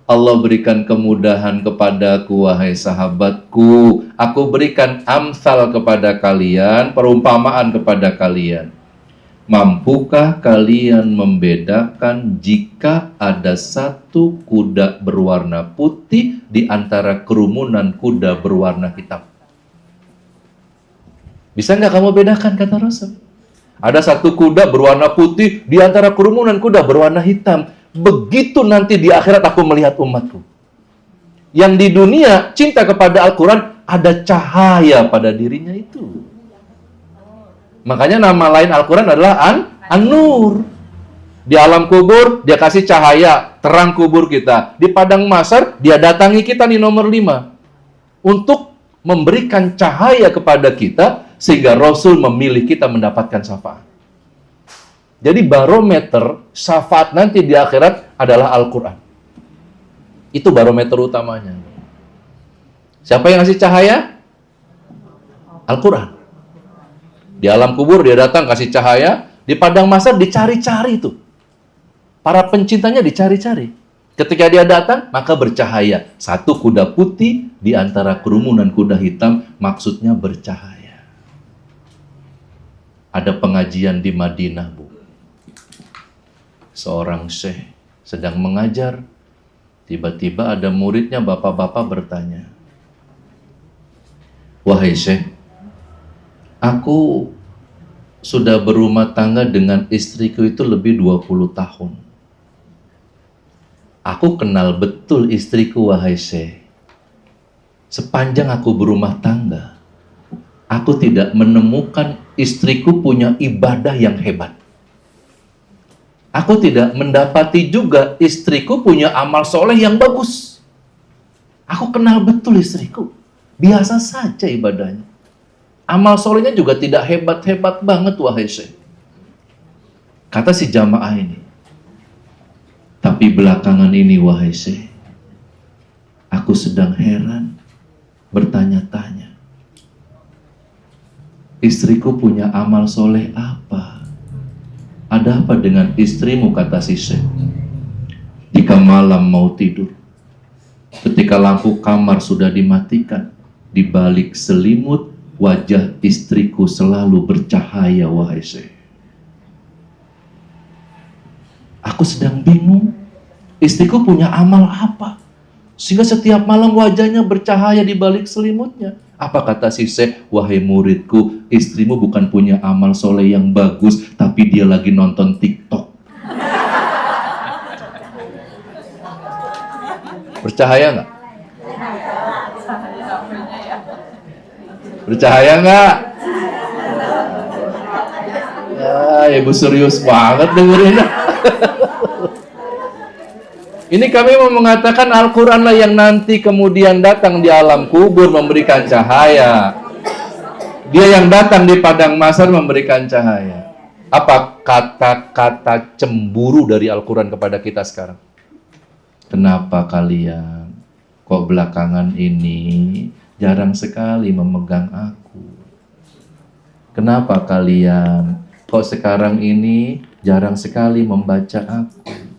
Allah berikan kemudahan kepadaku, wahai sahabatku. Aku berikan amsal kepada kalian, perumpamaan kepada kalian. Mampukah kalian membedakan jika ada satu kuda berwarna putih di antara kerumunan kuda berwarna hitam? Bisa nggak kamu bedakan, kata Rasul? Ada satu kuda berwarna putih di antara kerumunan kuda berwarna hitam. Begitu nanti di akhirat aku melihat umatku. Yang di dunia cinta kepada Al-Quran, ada cahaya pada dirinya itu. Makanya nama lain Al-Quran adalah An-Nur. Di alam kubur, dia kasih cahaya, terang kubur kita. Di padang mahsyar, dia datangi kita di nomor 5. Untuk memberikan cahaya kepada kita, sehingga Rasul memilih kita mendapatkan syafaat. Jadi barometer syafaat nanti di akhirat adalah Al-Quran. Itu barometer utamanya. Siapa yang ngasih cahaya? Al-Quran. Di alam kubur dia datang kasih cahaya, di padang mahsyar dicari-cari itu. Para pencintanya dicari-cari. Ketika dia datang, maka bercahaya. Satu kuda putih di antara kerumunan kuda hitam, maksudnya bercahaya. Ada pengajian di Madinah, Bu. Seorang syekh sedang mengajar, tiba-tiba ada muridnya, bapak-bapak bertanya, wahai syekh, aku sudah berumah tangga dengan istriku itu lebih 20 tahun. Aku kenal betul istriku, wahai Syekh. Sepanjang aku berumah tangga, aku tidak menemukan istriku punya ibadah yang hebat. Aku tidak mendapati juga istriku punya amal soleh yang bagus. Aku kenal betul istriku. Biasa saja ibadahnya. Amal solehnya juga tidak hebat-hebat banget, wahai Syekh. Kata si jamaah ini. Tapi belakangan ini, wahai Syekh, aku sedang heran, bertanya-tanya. Istriku punya amal soleh apa? Ada apa dengan istrimu, kata si Syekh? Jika malam mau tidur, ketika lampu kamar sudah dimatikan, di balik selimut, wajah istriku selalu bercahaya, wahai Syekh. Aku sedang bingung, istriku punya amal apa? Sehingga setiap malam wajahnya bercahaya di balik selimutnya. Apa kata si Syekh? Wahai muridku, istrimu bukan punya amal soleh yang bagus, tapi dia lagi nonton TikTok. Bercahaya nggak? Bercahaya nggak? Ya, ibu serius banget dengerin. Ini kami mau mengatakan Al-Quran lah yang nanti kemudian datang di alam kubur memberikan cahaya. Dia yang datang di padang mahsyar memberikan cahaya. Apa kata-kata cemburu dari Al-Quran kepada kita sekarang? Kenapa kalian kok belakangan ini jarang sekali memegang aku? Kenapa kalian kok sekarang ini jarang sekali membaca aku?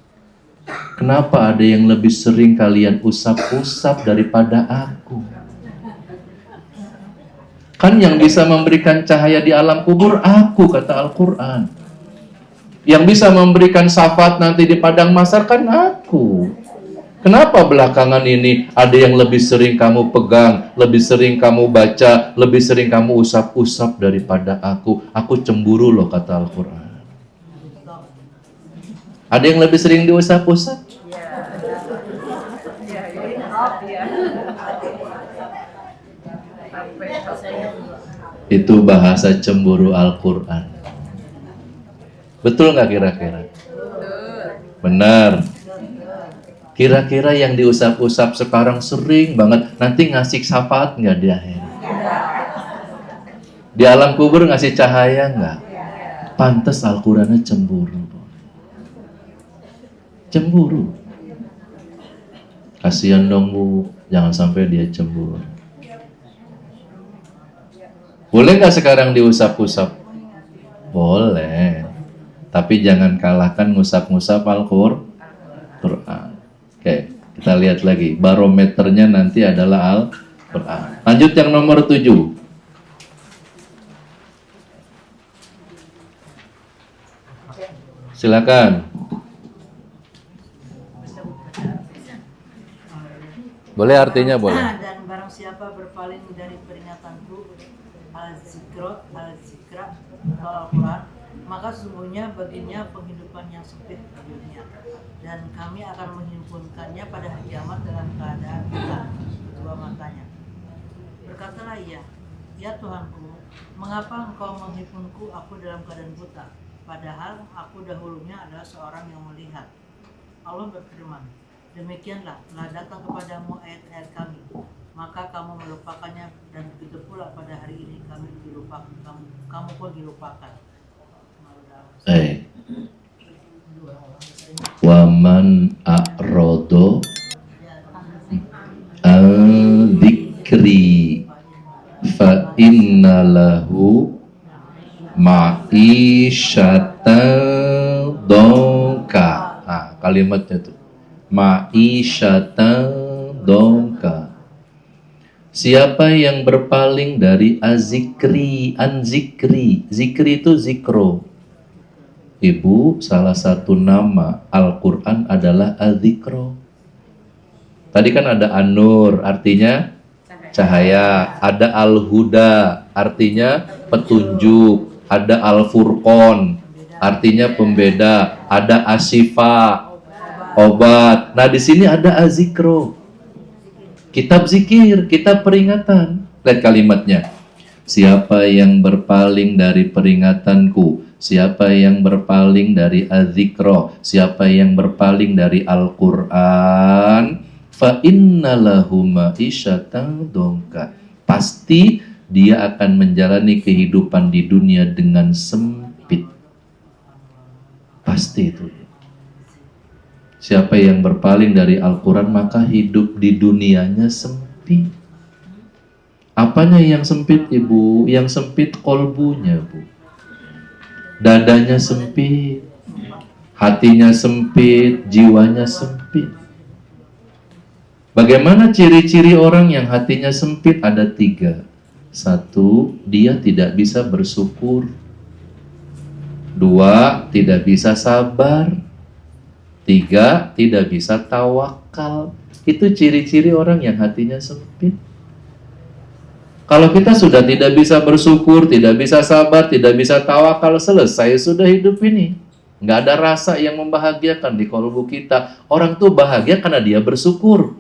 Kenapa ada yang lebih sering kalian usap-usap daripada aku? Kan yang bisa memberikan cahaya di alam kubur aku, kata Al-Quran. Yang bisa memberikan syafaat nanti di padang mahsyar kan aku. Kenapa belakangan ini ada yang lebih sering kamu pegang, lebih sering kamu baca, lebih sering kamu usap-usap daripada aku? Aku cemburu loh, kata Al-Quran. Ada yang lebih sering diusap-usap? Itu bahasa cemburu Al-Quran. Betul nggak kira-kira? Benar. Kira-kira yang diusap-usap sekarang sering banget, nanti ngasih syafaat nggak di akhir? Di alam kubur ngasih cahaya nggak? Pantes Al-Qurannya cemburu. Cemburu. Kasihan dong Bu, jangan sampai dia cemburu. Boleh nggak sekarang diusap-usap? Boleh. Tapi jangan kalahkan ngusap-ngusap Al-Quran. Oke, kita lihat lagi. Barometernya nanti adalah Al-Quran. Lanjut yang nomor 7. Silakan. Boleh artinya boleh. Dan barang siapa berpaling dari peringatanku, al-zikra atau Al-Quran, maka sesungguhnya baginya penghidupan yang sempit di dunia, dan kami akan menghimpunkannya pada hari kiamat dalam keadaan buta kedua matanya. Berkatalah ia, ya Tuhanku, mengapa engkau menghimpunku aku dalam keadaan buta, padahal aku dahulunya adalah seorang yang melihat. Allah berfirman, demikianlah telah datang kepadamu ayat-ayat kami, maka kamu melupakannya, dan begitu pula pada hari ini kami dilupakan, kamu pun dilupakan. Waman a'rodo al-dzikri fa inna lahu ma'isyatan dongka. Nah, kalimatnya tuh ma'isyatan dongka. Siapa yang berpaling dari azikri, anzikri, zikri itu zikro. Ibu, salah satu nama Al-Quran adalah az-zikro. Tadi kan ada an-nur, artinya cahaya. Ada al-huda, artinya petunjuk. Ada al-furqon, artinya pembeda. Ada asyifa, obat. Nah, di sini ada azikro. Kitab zikir, kitab peringatan. Lihat kalimatnya. Siapa yang berpaling dari peringatanku, siapa yang berpaling dari azikro, siapa yang berpaling dari Al-Quran, fa innalahu ma'isyatan dongka. Pasti dia akan menjalani kehidupan di dunia dengan sempit. Pasti itu. Siapa yang berpaling dari Al-Quran maka hidup di dunianya sempit. Apanya yang sempit, Ibu? Yang sempit kolbunya, Bu. Dadanya sempit, hatinya sempit, jiwanya sempit. Bagaimana ciri-ciri orang yang hatinya sempit? Ada 3. 1, dia tidak bisa bersyukur. 2, tidak bisa sabar. 3, tidak bisa tawakal. Itu ciri-ciri orang yang hatinya sempit. Kalau kita sudah tidak bisa bersyukur, tidak bisa sabar, tidak bisa tawakal, selesai sudah hidup ini. Nggak ada rasa yang membahagiakan di kolbu kita. Orang tuh bahagia karena dia bersyukur.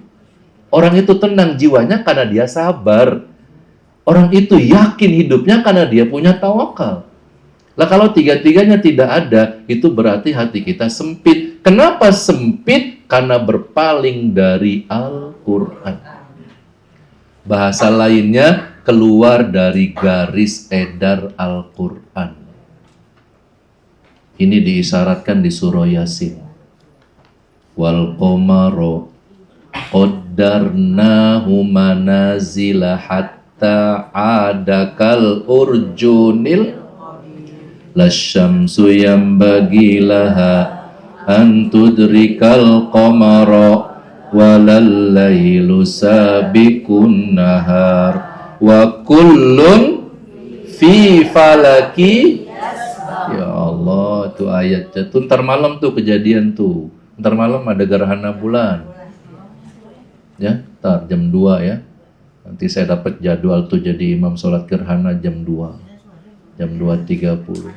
Orang itu tenang jiwanya karena dia sabar. Orang itu yakin hidupnya karena dia punya tawakal. Lah kalau 3-tiganya tidak ada, itu berarti hati kita sempit. Kenapa sempit? Karena berpaling dari Al-Quran. Bahasa lainnya, keluar dari garis edar Al-Quran. Ini diisyaratkan di surah Yasin. Wal qamara qaddarnahu manazila hatta adakal urjunil lasyamsu yambagi laha an tudrikal qamara walal lailu sabiqun nahar wa kullun fi falaki. Ya Allah, tuh ayatnya tuh ntar malam tuh kejadian tuh. Ntar malam ada gerhana bulan. Ya, ntar jam 2 ya. Nanti saya dapat jadwal tuh jadi imam sholat gerhana jam 2. Jam 2.30.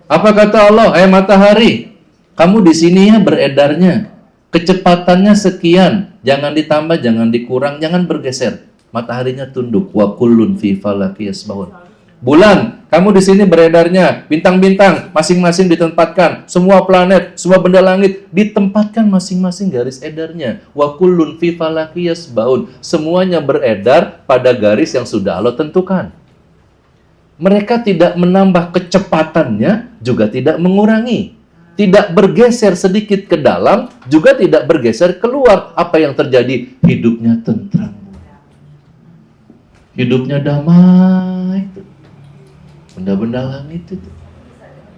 Apa kata Allah? Matahari, kamu di sini ya beredarnya. Kecepatannya sekian, jangan ditambah, jangan dikurang, jangan bergeser. Mataharinya tunduk. Wa kullun fi falaki yasbahun. Bulan, kamu di sini beredarnya. Bintang-bintang masing-masing ditempatkan. Semua planet, semua benda langit ditempatkan masing-masing garis edarnya. Wa kullun fi falaki yasbahun. Semuanya beredar pada garis yang sudah Allah tentukan. Mereka tidak menambah kecepatannya, juga tidak mengurangi. Tidak bergeser sedikit ke dalam, juga tidak bergeser keluar. Apa yang terjadi? Hidupnya tentram. Hidupnya damai. Benda-benda langit itu.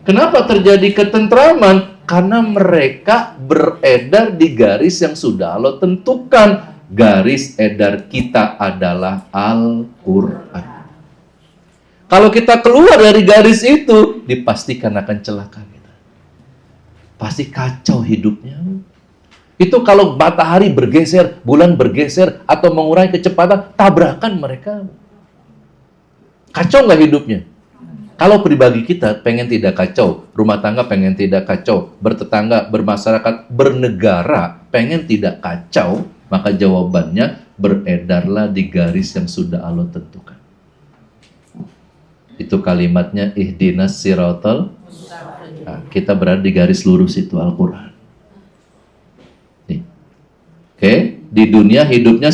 Kenapa terjadi ketentraman? Karena mereka beredar di garis yang sudah Allah tentukan. Garis edar kita adalah Al-Quran. Kalau kita keluar dari garis itu, dipastikan akan celaka kita. Pasti kacau hidupnya. Itu kalau matahari bergeser, bulan bergeser, atau mengurangi kecepatan, tabrakan mereka. Kacau nggak hidupnya? Kalau pribadi kita pengen tidak kacau, rumah tangga pengen tidak kacau, bertetangga, bermasyarakat, bernegara pengen tidak kacau, maka jawabannya beredarlah di garis yang sudah Allah tentukan. Itu kalimatnya ihdinas siratal. Nah, kita berada di garis lurus itu Al-Quran. Oke, di dunia hidupnya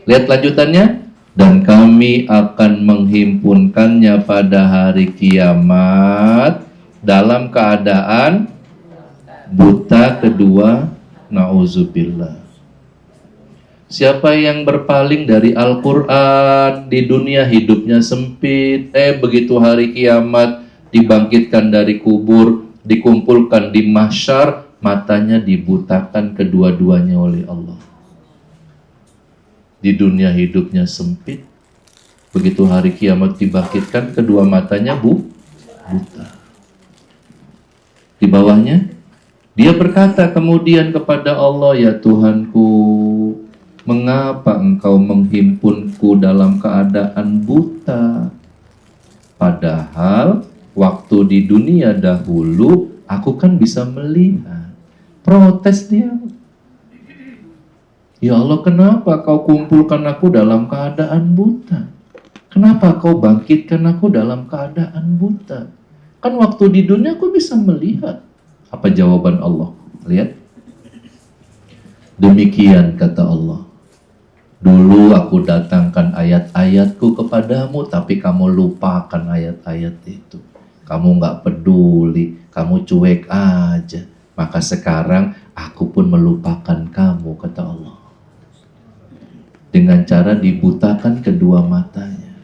lihat lanjutannya. Dan kami akan menghimpunkannya pada hari kiamat dalam keadaan buta kedua. Na'udzubillah. Siapa yang berpaling dari Al-Quran di dunia hidupnya sempit, begitu hari kiamat dibangkitkan dari kubur, dikumpulkan di mahsyar, matanya dibutakan kedua-duanya oleh Allah. Di dunia hidupnya sempit, begitu hari kiamat dibangkitkan, kedua matanya buta. Di bawahnya, dia berkata kemudian kepada Allah, ya Tuhanku, mengapa engkau menghimpunku dalam keadaan buta? Padahal waktu di dunia dahulu aku kan bisa melihat. Protes dia. Ya Allah, kenapa kau kumpulkan aku dalam keadaan buta? Kenapa kau bangkitkan aku dalam keadaan buta? Kan waktu di dunia aku bisa melihat. Apa jawaban Allah? Lihat. Demikian kata Allah. Dulu aku datangkan ayat-ayatku kepadamu, tapi kamu lupakan ayat-ayat itu. Kamu nggak peduli, kamu cuek aja. Maka sekarang aku pun melupakan kamu, kata Allah. Dengan cara dibutakan kedua matanya.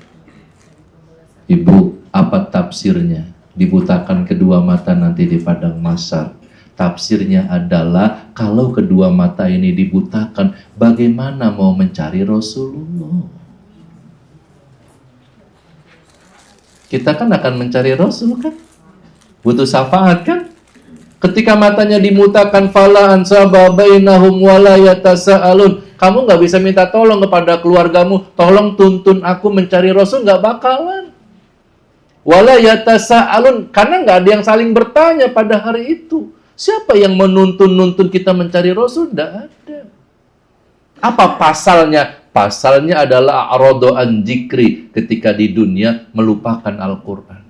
Ibu, apa tafsirnya? Dibutakan kedua mata nanti di padang mahsyar. Tafsirnya adalah kalau kedua mata ini dibutakan, bagaimana mau mencari Rasulullah? Kita kan akan mencari Rasul kan? Butuh syafaat kan? Ketika matanya dimutakan, fala ansaba bainahum wala yatasaalun. Kamu nggak bisa minta tolong kepada keluargamu, tolong tuntun aku mencari Rasul, nggak bakalan. Wala yatasaalun, karena nggak ada yang saling bertanya pada hari itu. Siapa yang menuntun kita mencari Rasul? Nggak ada. Apa pasalnya? Pasalnya adalah a'radu an dzikri, ketika di dunia melupakan Al-Quran.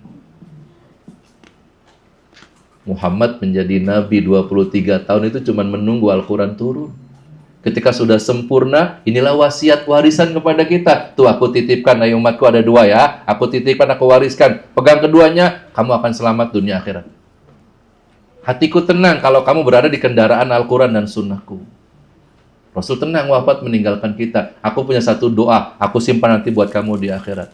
Muhammad menjadi nabi 23 tahun itu cuma menunggu Al-Quran turun. Ketika sudah sempurna, inilah wasiat warisan kepada kita. Tuh aku titipkan, ayo umatku ada 2 ya. Aku titipkan, aku wariskan. Pegang keduanya, kamu akan selamat dunia akhirat. Hatiku tenang kalau kamu berada di kendaraan Al-Quran dan sunnahku. Rasul tenang wafat meninggalkan kita. Aku punya satu doa, aku simpan nanti buat kamu di akhirat.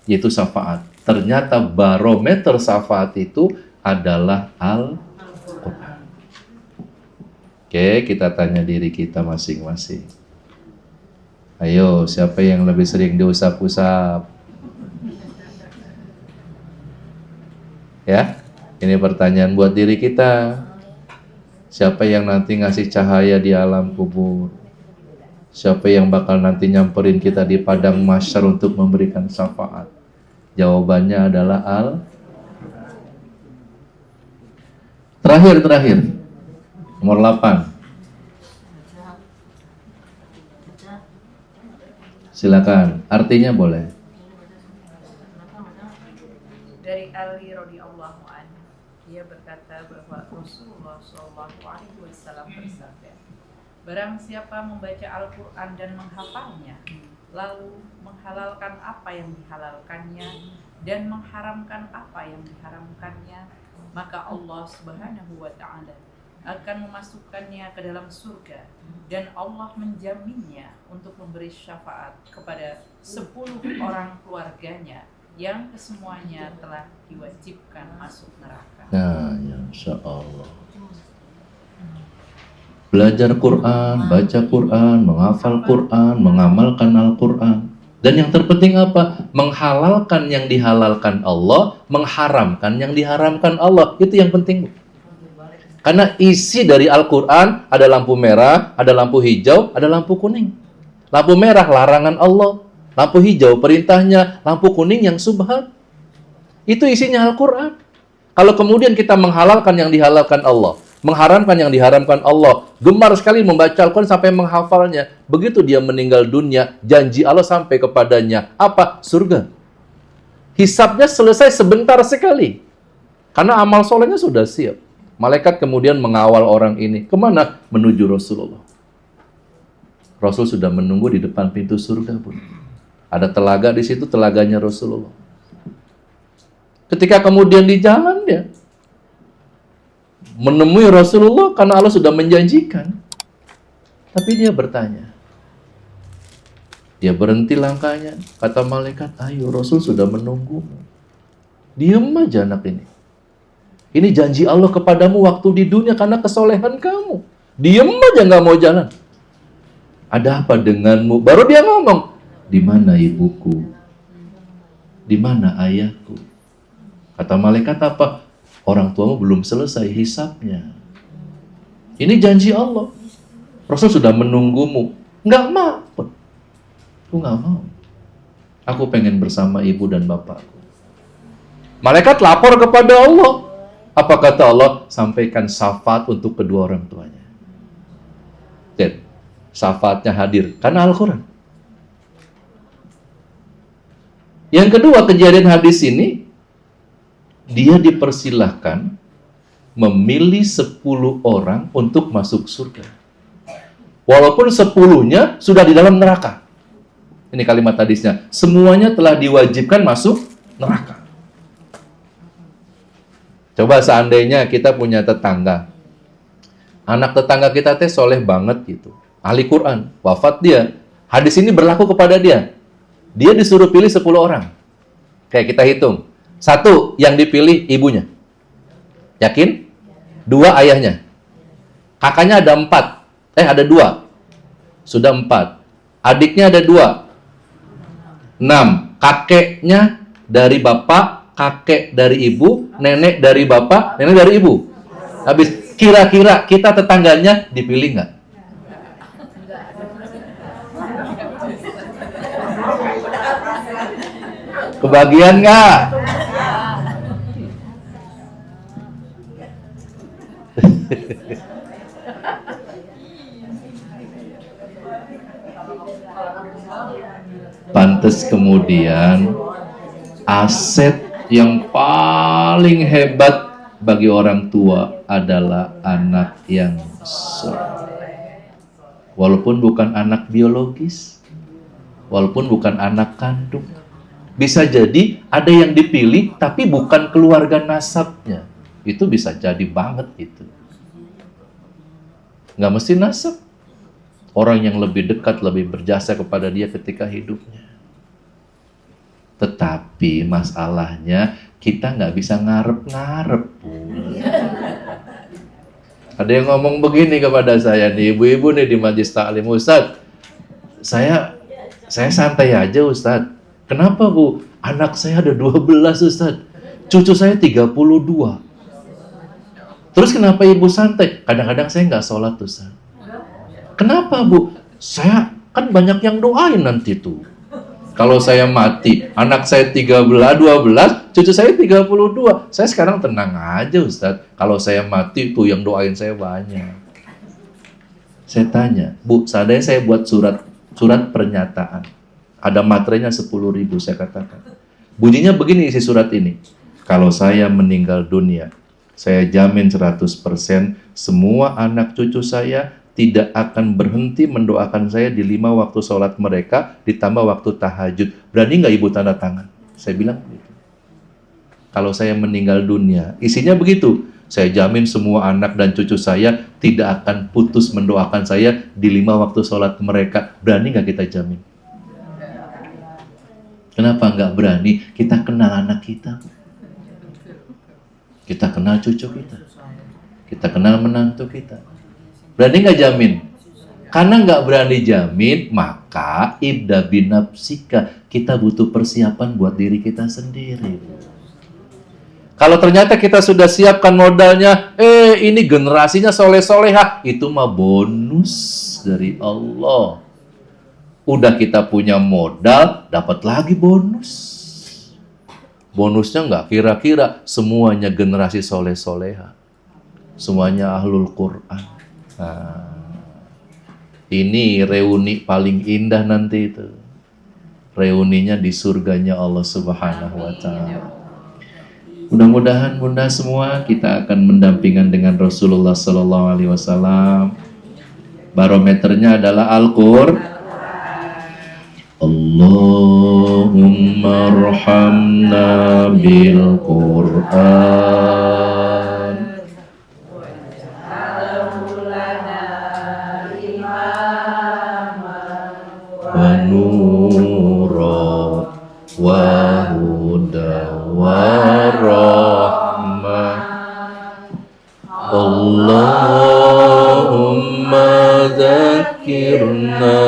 Yaitu syafaat. Ternyata barometer syafaat itu adalah Al-Quran. Oke, kita tanya diri kita masing-masing. Ayo, siapa yang lebih sering diusap-usap? Ya, ini pertanyaan buat diri kita. Siapa yang nanti ngasih cahaya di alam kubur? Siapa yang bakal nanti nyamperin kita di padang mahsyar untuk memberikan syafaat? Jawabannya adalah Terakhir. Nomor 8. Silakan. Artinya boleh. Dari Ali radhiyallahu anhu, dia berkata bahwa Rasulullah SAW bersabda, barang siapa membaca Al-Quran dan menghafalnya, lalu menghalalkan apa yang dihalalkannya dan mengharamkan apa yang diharamkannya, maka Allah Subhanahu wa Ta'ala akan memasukkannya ke dalam surga, dan Allah menjaminnya untuk memberi syafaat kepada 10 orang keluarganya yang kesemuanya telah diwajibkan masuk neraka. Nah, ya insya Allah. Belajar Quran, baca Quran, menghafal Quran, mengamalkan Al-Quran. Dan yang terpenting apa? Menghalalkan yang dihalalkan Allah, mengharamkan yang diharamkan Allah. Itu yang penting. Karena isi dari Al-Quran ada lampu merah, ada lampu hijau, ada lampu kuning. Lampu merah larangan Allah, lampu hijau perintahnya, lampu kuning yang subhat. Itu isinya Al-Quran. Kalau kemudian kita menghalalkan yang dihalalkan Allah, mengharamkan yang diharamkan Allah, gemar sekali membaca Al-Quran sampai menghafalnya, begitu dia meninggal dunia, janji Allah sampai kepadanya. Apa? Surga. Hisabnya selesai sebentar sekali. Karena amal solehnya sudah siap. Malaikat kemudian mengawal orang ini. Kemana? Menuju Rasulullah. Rasul sudah menunggu di depan pintu surga pun. Ada telaga di situ, telaganya Rasulullah. Ketika kemudian di jalan dia menemui Rasulullah karena Allah sudah menjanjikan. Tapi dia bertanya. Dia berhenti langkahnya. Kata malaikat, ayo Rasul sudah menunggumu. Diam aja anak ini. Ini janji Allah kepadamu waktu di dunia karena kesolehan kamu. Diam aja nggak mau jalan. Ada apa denganmu? Baru dia ngomong, di mana ibuku? Di mana ayahku? Kata malaikat apa? Orang tuamu belum selesai hisabnya. Ini janji Allah. Rasul sudah menunggumu. Nggak mau. Aku nggak mau. Aku pengen bersama ibu dan bapakku. Malaikat lapor kepada Allah. Apa kata Allah? Sampaikan syafaat untuk kedua orang tuanya. Lihat, syafaatnya hadir karena Al-Quran. Yang kedua, kejadian hadis ini, dia dipersilahkan memilih 10 orang untuk masuk surga. Walaupun 10-nya sudah di dalam neraka. Ini kalimat hadisnya. Semuanya telah diwajibkan masuk neraka. Coba seandainya kita punya tetangga. Anak tetangga kita teh soleh banget gitu. Ahli Quran. Wafat dia. Hadis ini berlaku kepada dia. Dia disuruh pilih 10 orang. Kayak kita hitung. 1 yang dipilih ibunya. Yakin? 2 ayahnya. Kakaknya ada 4. Ada 2. Sudah 4. Adiknya ada 2. 6. Kakeknya dari bapak, kakek dari ibu, nenek dari bapak, nenek dari ibu. Habis. Kira-kira kita tetangganya dipilih nggak? Kebagian nggak? Pantes kemudian aset yang paling hebat bagi orang tua adalah anak yang soleh. Walaupun bukan anak biologis, walaupun bukan anak kandung. Bisa jadi ada yang dipilih tapi bukan keluarga nasabnya. Itu bisa jadi banget itu. Nggak mesti nasab. Orang yang lebih dekat, lebih berjasa kepada dia ketika hidupnya. Tetapi masalahnya kita nggak bisa ngarep-ngarep. Ada yang ngomong begini kepada saya nih, ibu-ibu nih di Majelis Ta'lim, Ustadz, saya santai aja Ustadz. Kenapa Bu? Anak saya ada 12 Ustadz. Cucu saya 32. Terus kenapa ibu santai? Kadang-kadang saya nggak sholat Ustadz. Kenapa Bu? Saya kan banyak yang doain nanti tuh. Kalau saya mati, anak saya 12, cucu saya 32. Saya sekarang tenang aja Ustadz. Kalau saya mati tuh yang doain saya banyak. Saya tanya, Bu, seandainya saya buat surat pernyataan. Ada materainya 10.000 saya katakan. Bunyinya begini isi surat ini. Kalau saya meninggal dunia, saya jamin 100% semua anak cucu saya tidak akan berhenti mendoakan saya di 5 waktu sholat mereka, ditambah waktu tahajud. Berani nggak ibu tanda tangan? Saya bilang begitu. Kalau saya meninggal dunia, isinya begitu. Saya jamin semua anak dan cucu saya tidak akan putus mendoakan saya di 5 waktu sholat mereka. Berani nggak kita jamin? Kenapa nggak berani? Kita kenal anak kita. Kita kenal cucu kita. Kita kenal menantu kita. Berani nggak jamin? Karena nggak berani jamin, maka ibda binafsika. Kita butuh persiapan buat diri kita sendiri. Kalau ternyata kita sudah siapkan modalnya, ini generasinya soleh-solehah, itu mah bonus dari Allah. Udah kita punya modal, dapat lagi bonus. Bonusnya nggak kira-kira semuanya generasi soleh-soleha. Semuanya ahlul Quran. Nah, ini reuni paling indah nanti itu. Reuninya di surganya Allah Subhanahu wa Ta'ala. Mudah-mudahan bunda semua kita akan mendampingan dengan Rasulullah Sallallahu Alaihi Wasallam. Barometernya adalah Al-Qur'an. Allahumma arhamna bil Qur'an wa nura wa huda wa rahmah. Allahumma dzakirna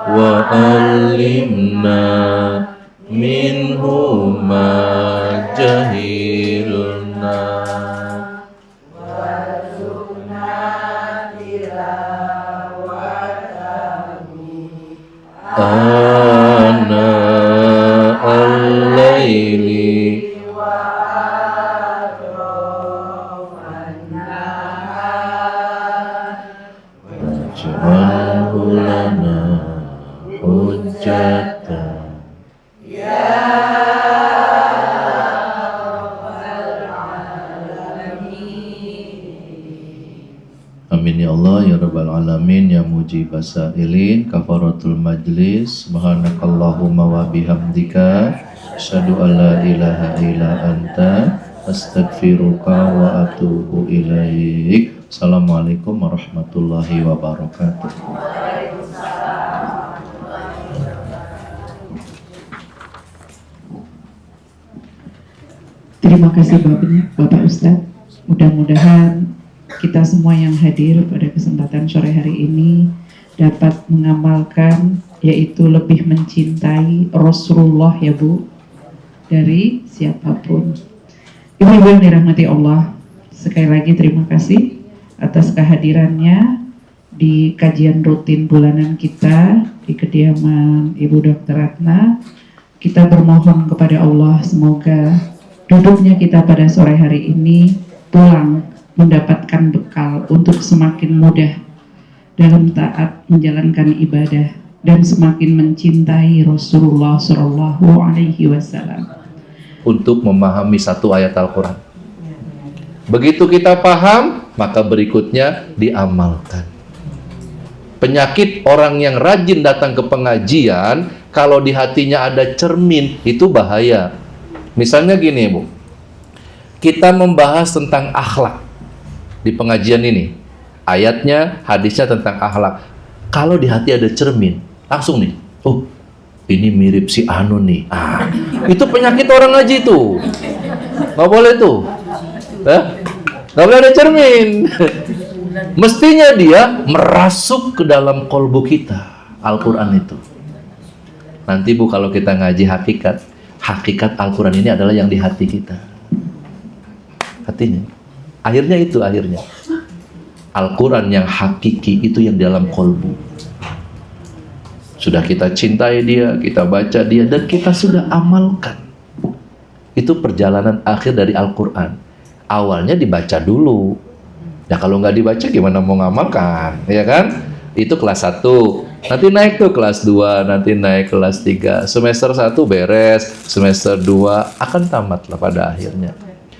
wa alimna minhu ma jahilna ana lana hujjatan. Amin ya Allah ya Rabbal Alamin ya mujibas sa'ilin. Kafaratul majlis. Subhanakallahumma wa bihamdika asyhadu an la ilaha illa anta astaghfiruka wa atubu ilaik. Assalamualaikum warahmatullahi wabarakatuh. Terima kasih Bapak Ustadz. Mudah-mudahan kita semua yang hadir pada kesempatan sore hari ini dapat mengamalkan, yaitu lebih mencintai Rasulullah ya Bu, dari siapapun. Ibu-ibu yang dirahmati Allah, sekali lagi terima kasih atas kehadirannya di kajian rutin bulanan kita di kediaman Ibu Dr. Ratna. Kita bermohon kepada Allah semoga duduknya kita pada sore hari ini pulang mendapatkan bekal untuk semakin mudah dalam taat menjalankan ibadah dan semakin mencintai Rasulullah Shallallahu Alaihi Wasallam. Untuk memahami satu ayat Al-Quran. Begitu kita paham, maka berikutnya diamalkan. Penyakit orang yang rajin datang ke pengajian, kalau di hatinya ada cermin, itu bahaya. Misalnya gini Bu, kita membahas tentang akhlak di pengajian ini, ayatnya, hadisnya tentang akhlak. Kalau di hati ada cermin, langsung nih, oh ini mirip si Anu nih. Itu penyakit orang ngaji tuh, nggak boleh tuh, nggak boleh ada cermin. Mestinya dia merasuk ke dalam kolbu kita, Al-Quran itu. Nanti Bu, kalau kita ngaji hakikat Al-Quran ini adalah yang di hati kita, hatinya. Akhirnya Al-Quran yang hakiki itu yang dalam kolbu. Sudah kita cintai dia, kita baca dia, dan kita sudah amalkan. Itu perjalanan akhir dari Al-Quran. Awalnya dibaca dulu. Ya kalau nggak dibaca gimana mau ngamalkan, ya kan? Itu kelas 1. Nanti naik tuh kelas 2, nanti naik kelas 3. Semester 1 beres, semester 2 akan tamat lah pada akhirnya.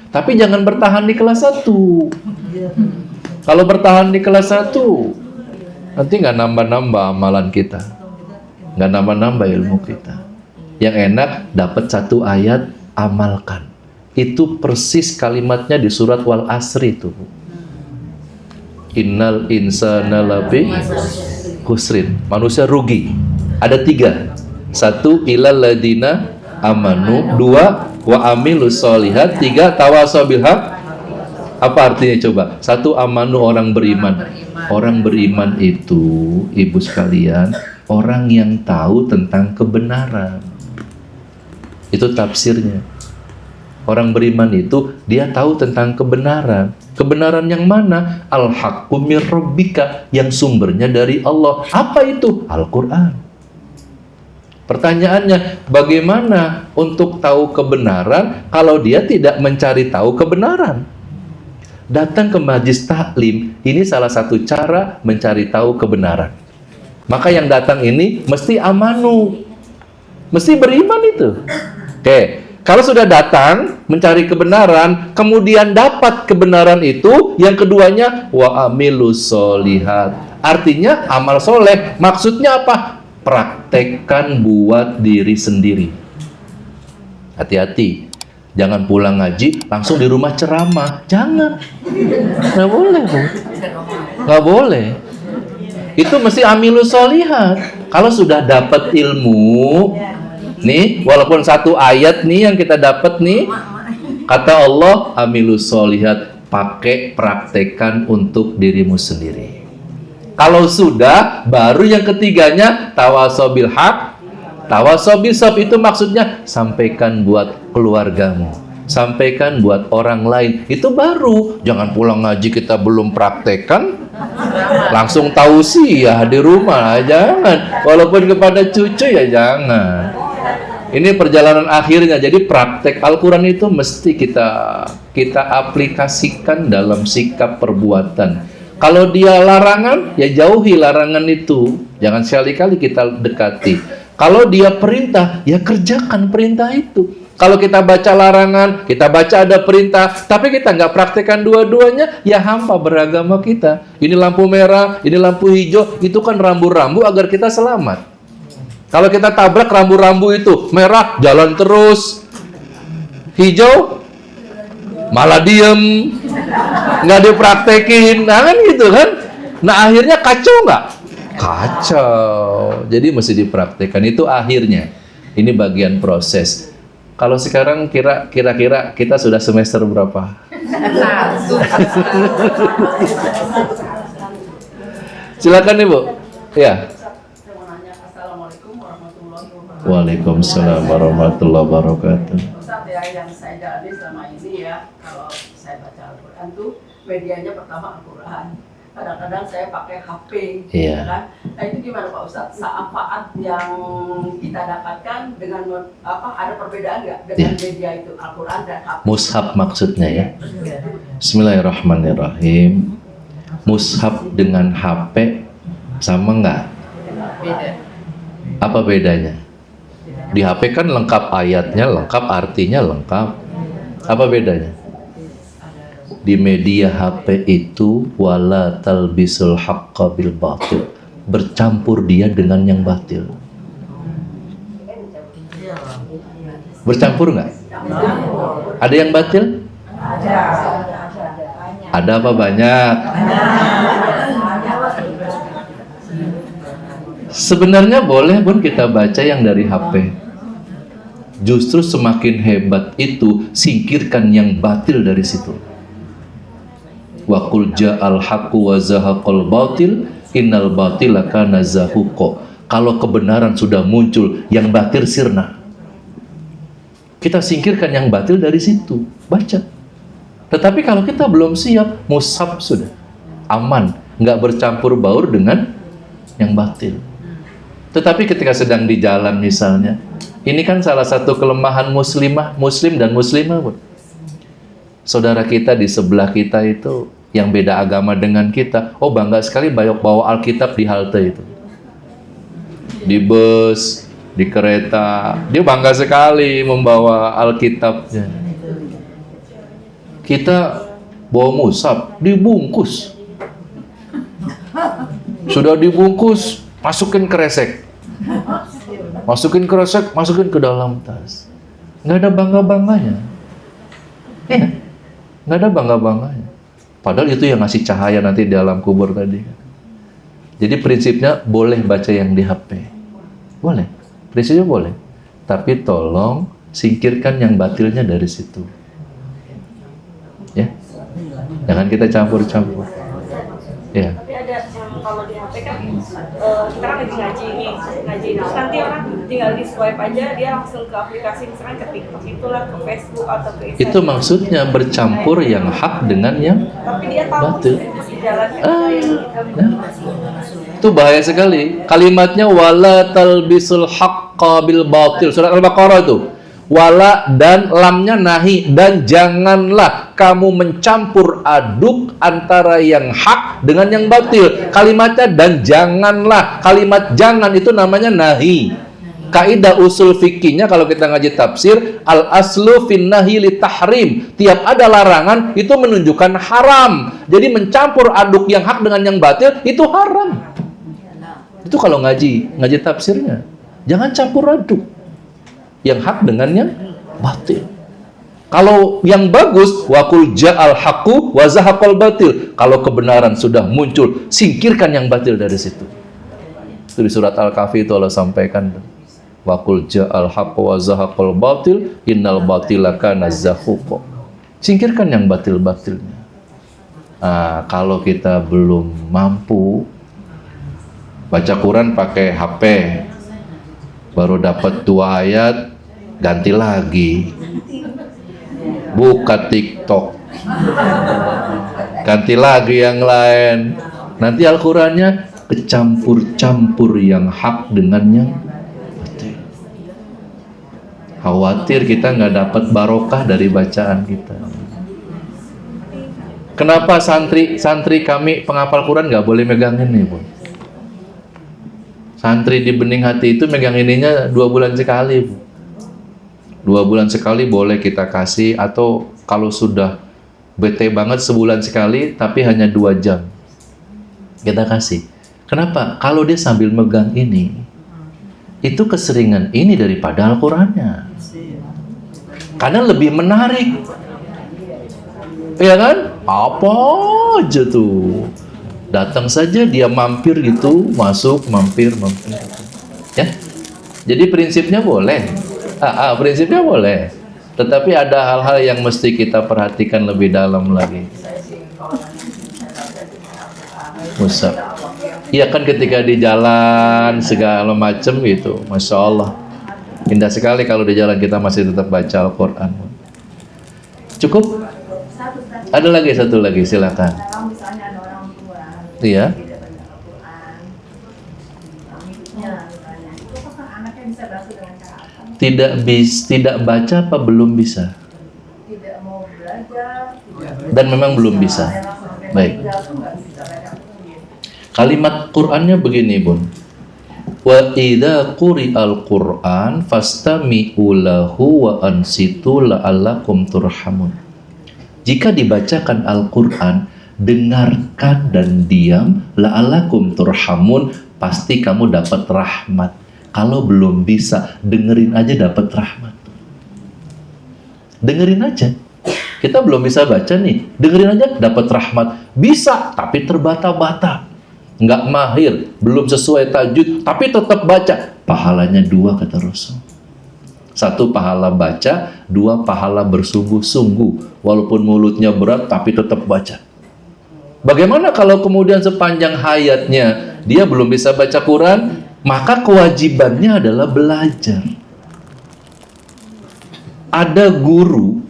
Tapi jangan bertahan di kelas 1. Kalau bertahan di kelas 1, nanti nggak nambah-nambah amalan kita, nggak nambah-nambah ilmu kita. Yang enak dapat 1 ayat, amalkan. Itu persis kalimatnya di surat Wal Asri itu. Innal insana lafi khusrin. Manusia rugi. Ada 3. 1, ilal ladina amanu. 2, wa amilus solihat. 3, tawasaw bil haq. Apa artinya coba? 1, amanu, orang beriman. Orang beriman itu, ibu sekalian, orang yang tahu tentang kebenaran. Itu tafsirnya. Orang beriman itu dia tahu tentang kebenaran. Kebenaran yang mana? Al-haqqu mir rabbika, yang sumbernya dari Allah. Apa itu? Al-Quran. Pertanyaannya, bagaimana untuk tahu kebenaran kalau dia tidak mencari tahu kebenaran? Datang ke majlis taklim, ini salah satu cara mencari tahu kebenaran. Maka yang datang ini mesti amanu, mesti beriman itu. Oke, kalau sudah datang mencari kebenaran, kemudian dapat kebenaran itu, yang keduanya wa amilus solihat. Artinya amal soleh. Maksudnya apa? Praktekkan buat diri sendiri. Hati-hati. Jangan pulang ngaji, langsung di rumah ceramah. Jangan. Nggak boleh, Bu. Nggak boleh. Itu mesti amilus solihat. Kalau sudah dapat ilmu, nih, walaupun 1 ayat nih yang kita dapat nih, kata Allah, amilus solihat, pakai, praktekkan untuk dirimu sendiri. Kalau sudah, baru yang ketiganya, tawasaw bil haq. Tawasaw bil sabr itu maksudnya sampaikan buat keluargamu, sampaikan buat orang lain. Itu baru. Jangan pulang ngaji kita belum praktekkan, langsung tausiah di rumah. Jangan. Walaupun kepada cucu ya jangan. Ini perjalanan akhirnya. Jadi praktek Al-Quran itu mesti kita aplikasikan dalam sikap perbuatan. Kalau dia larangan, ya jauhi larangan itu. Jangan sekali-kali kita dekati. Kalau dia perintah, ya kerjakan perintah itu. Kalau kita baca larangan, kita baca ada perintah, tapi kita nggak praktekkan dua-duanya, ya hampa beragama kita. Ini lampu merah, ini lampu hijau, itu kan rambu-rambu agar kita selamat. Kalau kita tabrak rambu-rambu itu, merah, jalan terus. Hijau, malah diem. Nggak dipraktekin, nah kan gitu kan. Nah akhirnya kacau nggak? Kacau. Jadi mesti dipraktekkan, itu akhirnya. Ini bagian proses. Kalau sekarang kira-kira kita sudah semester berapa? Silakan Ibu. Ya. Assalamualaikum warahmatullahi wabarakatuh. Waalaikumsalam warahmatullahi wabarakatuh. Ustaz, ya yang saya jalani selama ini ya, kalau saya baca Al-Quran tuh medianya pertama Al-Quran. Kadang-kadang saya pakai HP, Iya. kan? Nah itu gimana Pak Ustadz? Manfaat yang kita dapatkan dengan ada perbedaan nggak dengan media itu Al-Quran dan HP? Mushaf maksudnya ya. Bismillahirrahmanirrahim. Mushaf dengan HP sama nggak? Beda. Apa bedanya? Di HP kan lengkap ayatnya, lengkap artinya, lengkap. Apa bedanya? Di media HP itu wala talbisul haqqa bil batil. Bercampur dia dengan yang batil. Bercampur nggak? Ada yang batil? Ada apa banyak? Sebenarnya boleh pun kita baca yang dari HP. Justru semakin hebat itu, singkirkan yang batil dari situ. Wa qul ja'al haqqu wa zahaqal batil innal batila kana zahuqa. Kalau kebenaran sudah muncul, yang batil sirna. Kita singkirkan yang batil dari situ, baca. Tetapi kalau kita belum siap, mushaf sudah aman, nggak bercampur baur dengan yang batil. Tetapi ketika sedang di jalan misalnya, ini kan salah satu kelemahan muslimah, muslim dan muslimah pun. Saudara kita di sebelah kita itu yang beda agama dengan kita, oh bangga sekali bawa Alkitab di halte itu, di bus, di kereta, dia bangga sekali membawa Alkitabnya. Kita bawa mushaf, dibungkus, sudah dibungkus, masukin kresek, masukin ke dalam tas, nggak ada bangga-bangganya, nggak ada bangga-bangganya. Padahal itu yang ngasih cahaya nanti di alam kubur tadi. Jadi prinsipnya boleh baca yang di HP. Boleh. Prinsipnya boleh. Tapi tolong singkirkan yang batilnya dari situ. Ya. Jangan kita campur-campur. Ya. Tapi ada yang kalau di HP kan kita kan lagi ngaji nih, terus nanti orang tinggal di swipe aja dia langsung ke aplikasi misalkan ke TikTok itulah, ke Facebook atau ke Instagram. Itu maksudnya bercampur yang hak dengan yang tapi dia tahu batil. di jalannya ada yang kita Itu bahaya sekali. Kalimatnya wala talbisul haqqa bil batil. Surat Al-Baqarah itu. Wala dan lamnya nahi, dan janganlah kamu mencampur aduk antara yang hak dengan yang batil. Kalimatnya dan janganlah. Kalimat jangan itu namanya nahi. Kaidah usul fikihnya kalau kita ngaji tafsir, al aslu fin nahi li tahrim. Tiap ada larangan itu menunjukkan haram. Jadi mencampur aduk yang hak dengan yang batil itu haram. Itu kalau ngaji tafsirnya. Jangan campur aduk yang hak dengan yang batil. Kalau yang bagus, wa qul ja'al haqqu wa zahaqal batil. Kalau kebenaran sudah muncul, singkirkan yang batil dari situ. Itu di surat Al-Kahfi itu Allah sampaikan. Wa qul ja'al haqqu wa zahaqal batil innal batila kana zahuqa. Singkirkan yang batil-batilnya. Nah, kalau kita belum mampu baca Quran pakai HP, baru dapat 2 ayat, ganti lagi, buka TikTok, ganti lagi yang lain. Nanti Al-Qurannya kecampur-campur yang hak dengan yang batil. Khawatir kita nggak dapat barokah dari bacaan kita. Kenapa santri kami penghafal Quran nggak boleh megang ini, Bu? Santri di Bening Hati itu megang ininya 2 bulan sekali, Bu. 2 bulan sekali boleh kita kasih, atau kalau sudah bete banget sebulan sekali, tapi hanya 2 jam kita kasih. Kenapa? Kalau dia sambil megang ini, itu keseringan ini daripada Al-Qurannya. Karena lebih menarik. Iya kan? Apa aja tuh. Datang saja dia mampir gitu, masuk, mampir. Ya. Jadi prinsipnya boleh. Prinsipnya boleh. Tetapi ada hal-hal yang mesti kita perhatikan lebih dalam lagi. Musab. Iya kan, ketika di jalan segala macam gitu, Masya Allah. Indah sekali kalau di jalan kita masih tetap baca Al-Quran. Cukup? Ada lagi, satu lagi, silakan. Kalau misalnya ada orang tua Iya. tidak baca Al-Quran, misalnya, itu apakah anaknya bisa bantu dengan cara apa? Tidak baca apa belum bisa? Tidak mau belajar, Dan memang belum bisa. Baik. Kalimat Qur'annya begini, Bun. Wa idza quri'al Qur'an fastami'u lahu wa ansitu la'allakum turhamun. Jika dibacakan Al-Qur'an, dengarkan dan diam, la'allakum turhamun, pasti kamu dapat rahmat. Kalau belum bisa, dengerin aja dapat rahmat. Dengerin aja. Kita belum bisa baca nih, dengerin aja dapat rahmat. Bisa, tapi terbata-bata. Nggak mahir, belum sesuai tajwid, tapi tetap baca. Pahalanya 2 kata Rasul. 1 pahala baca, 2 pahala bersungguh-sungguh. Walaupun mulutnya berat, tapi tetap baca. Bagaimana kalau kemudian sepanjang hayatnya dia belum bisa baca Quran? Maka kewajibannya adalah belajar. Ada guru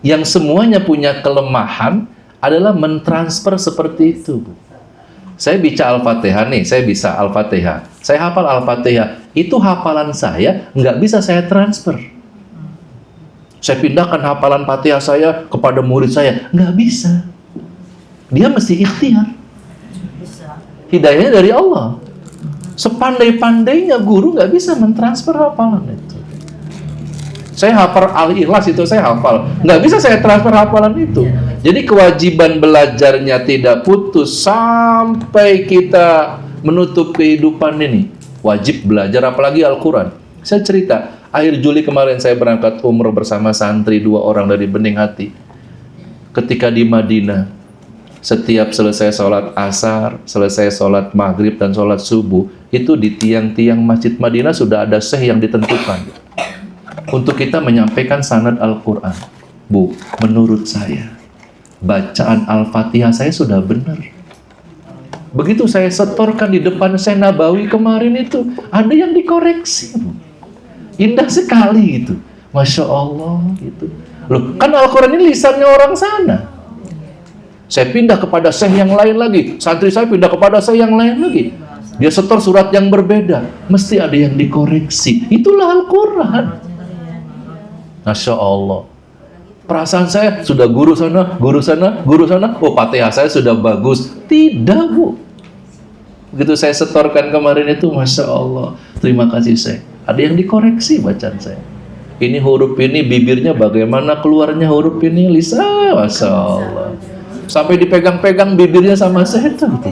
yang semuanya punya kelemahan adalah mentransfer seperti itu, Bu. Saya baca Al-Fatihah nih, saya bisa Al-Fatihah. Saya hafal Al-Fatihah. Itu hafalan saya, nggak bisa saya transfer. Saya pindahkan hafalan Fatihah saya kepada murid saya. Nggak bisa. Dia mesti ikhtiar. Hidayahnya dari Allah. Sepandai-pandainya guru nggak bisa mentransfer hafalan itu. Saya hafal Al-Ikhlas itu saya hafal. Nggak bisa saya transfer hafalan itu. Jadi kewajiban belajarnya tidak putus sampai kita menutup kehidupan ini. Wajib belajar, apalagi Al-Quran. Saya cerita, akhir Juli kemarin saya berangkat umroh bersama santri 2 orang dari Bening Hati. Ketika di Madinah, setiap selesai sholat asar, selesai sholat maghrib dan sholat subuh, itu di tiang-tiang masjid Madinah sudah ada syekh yang ditentukan untuk kita menyampaikan sanad Al-Quran. Bu, menurut saya, bacaan Al-Fatihah saya sudah benar. Begitu saya setorkan di depan Syekh Nabawi kemarin itu, ada yang dikoreksi. Indah sekali gitu. Masya Allah gitu. Loh, kan Al-Quran ini lisannya orang sana. Saya pindah kepada Syekh yang lain lagi. Santri saya pindah kepada Syekh yang lain lagi. Dia setor surat yang berbeda. Mesti ada yang dikoreksi. Itulah Al-Quran. Masya Allah. Perasaan saya sudah guru sana, guru sana, guru sana. Oh, Fatihah saya sudah bagus. Tidak, Bu. Begitu saya setorkan kemarin itu, Masya Allah. Terima kasih, Syekh. Ada yang dikoreksi bacaan saya. Ini huruf ini, bibirnya bagaimana keluarnya huruf ini, Lisa. Masya Allah. Sampai dipegang-pegang bibirnya sama saya itu. Gitu.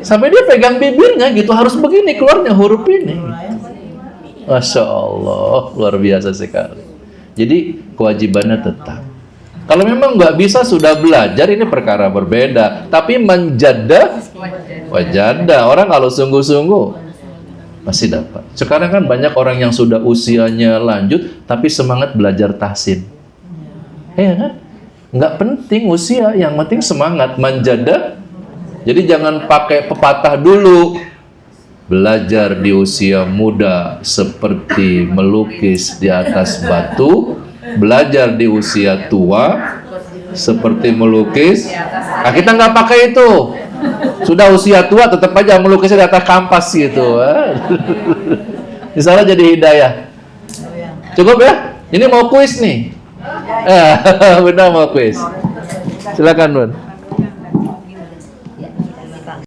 Sampai dia pegang bibirnya gitu, harus begini keluarnya huruf ini. Masya Allah, luar biasa sekali. Jadi kewajibannya tetap. Kalau memang nggak bisa sudah belajar, ini perkara berbeda. Tapi menjadah, wajadah. Orang kalau sungguh-sungguh masih dapat. Sekarang kan banyak orang yang sudah usianya lanjut, tapi semangat belajar tahsin. Iya kan? Nggak penting usia, yang penting semangat menjadah. Jadi jangan pakai pepatah dulu. Belajar di usia muda seperti melukis di atas batu, belajar di usia tua seperti melukis. Nah, kita nggak pakai itu. Sudah usia tua tetap aja melukisnya di atas kampas gitu. Misalnya jadi hidayah. Cukup ya? Ini mau kuis nih. Benar mau kuis. Silakan Bun.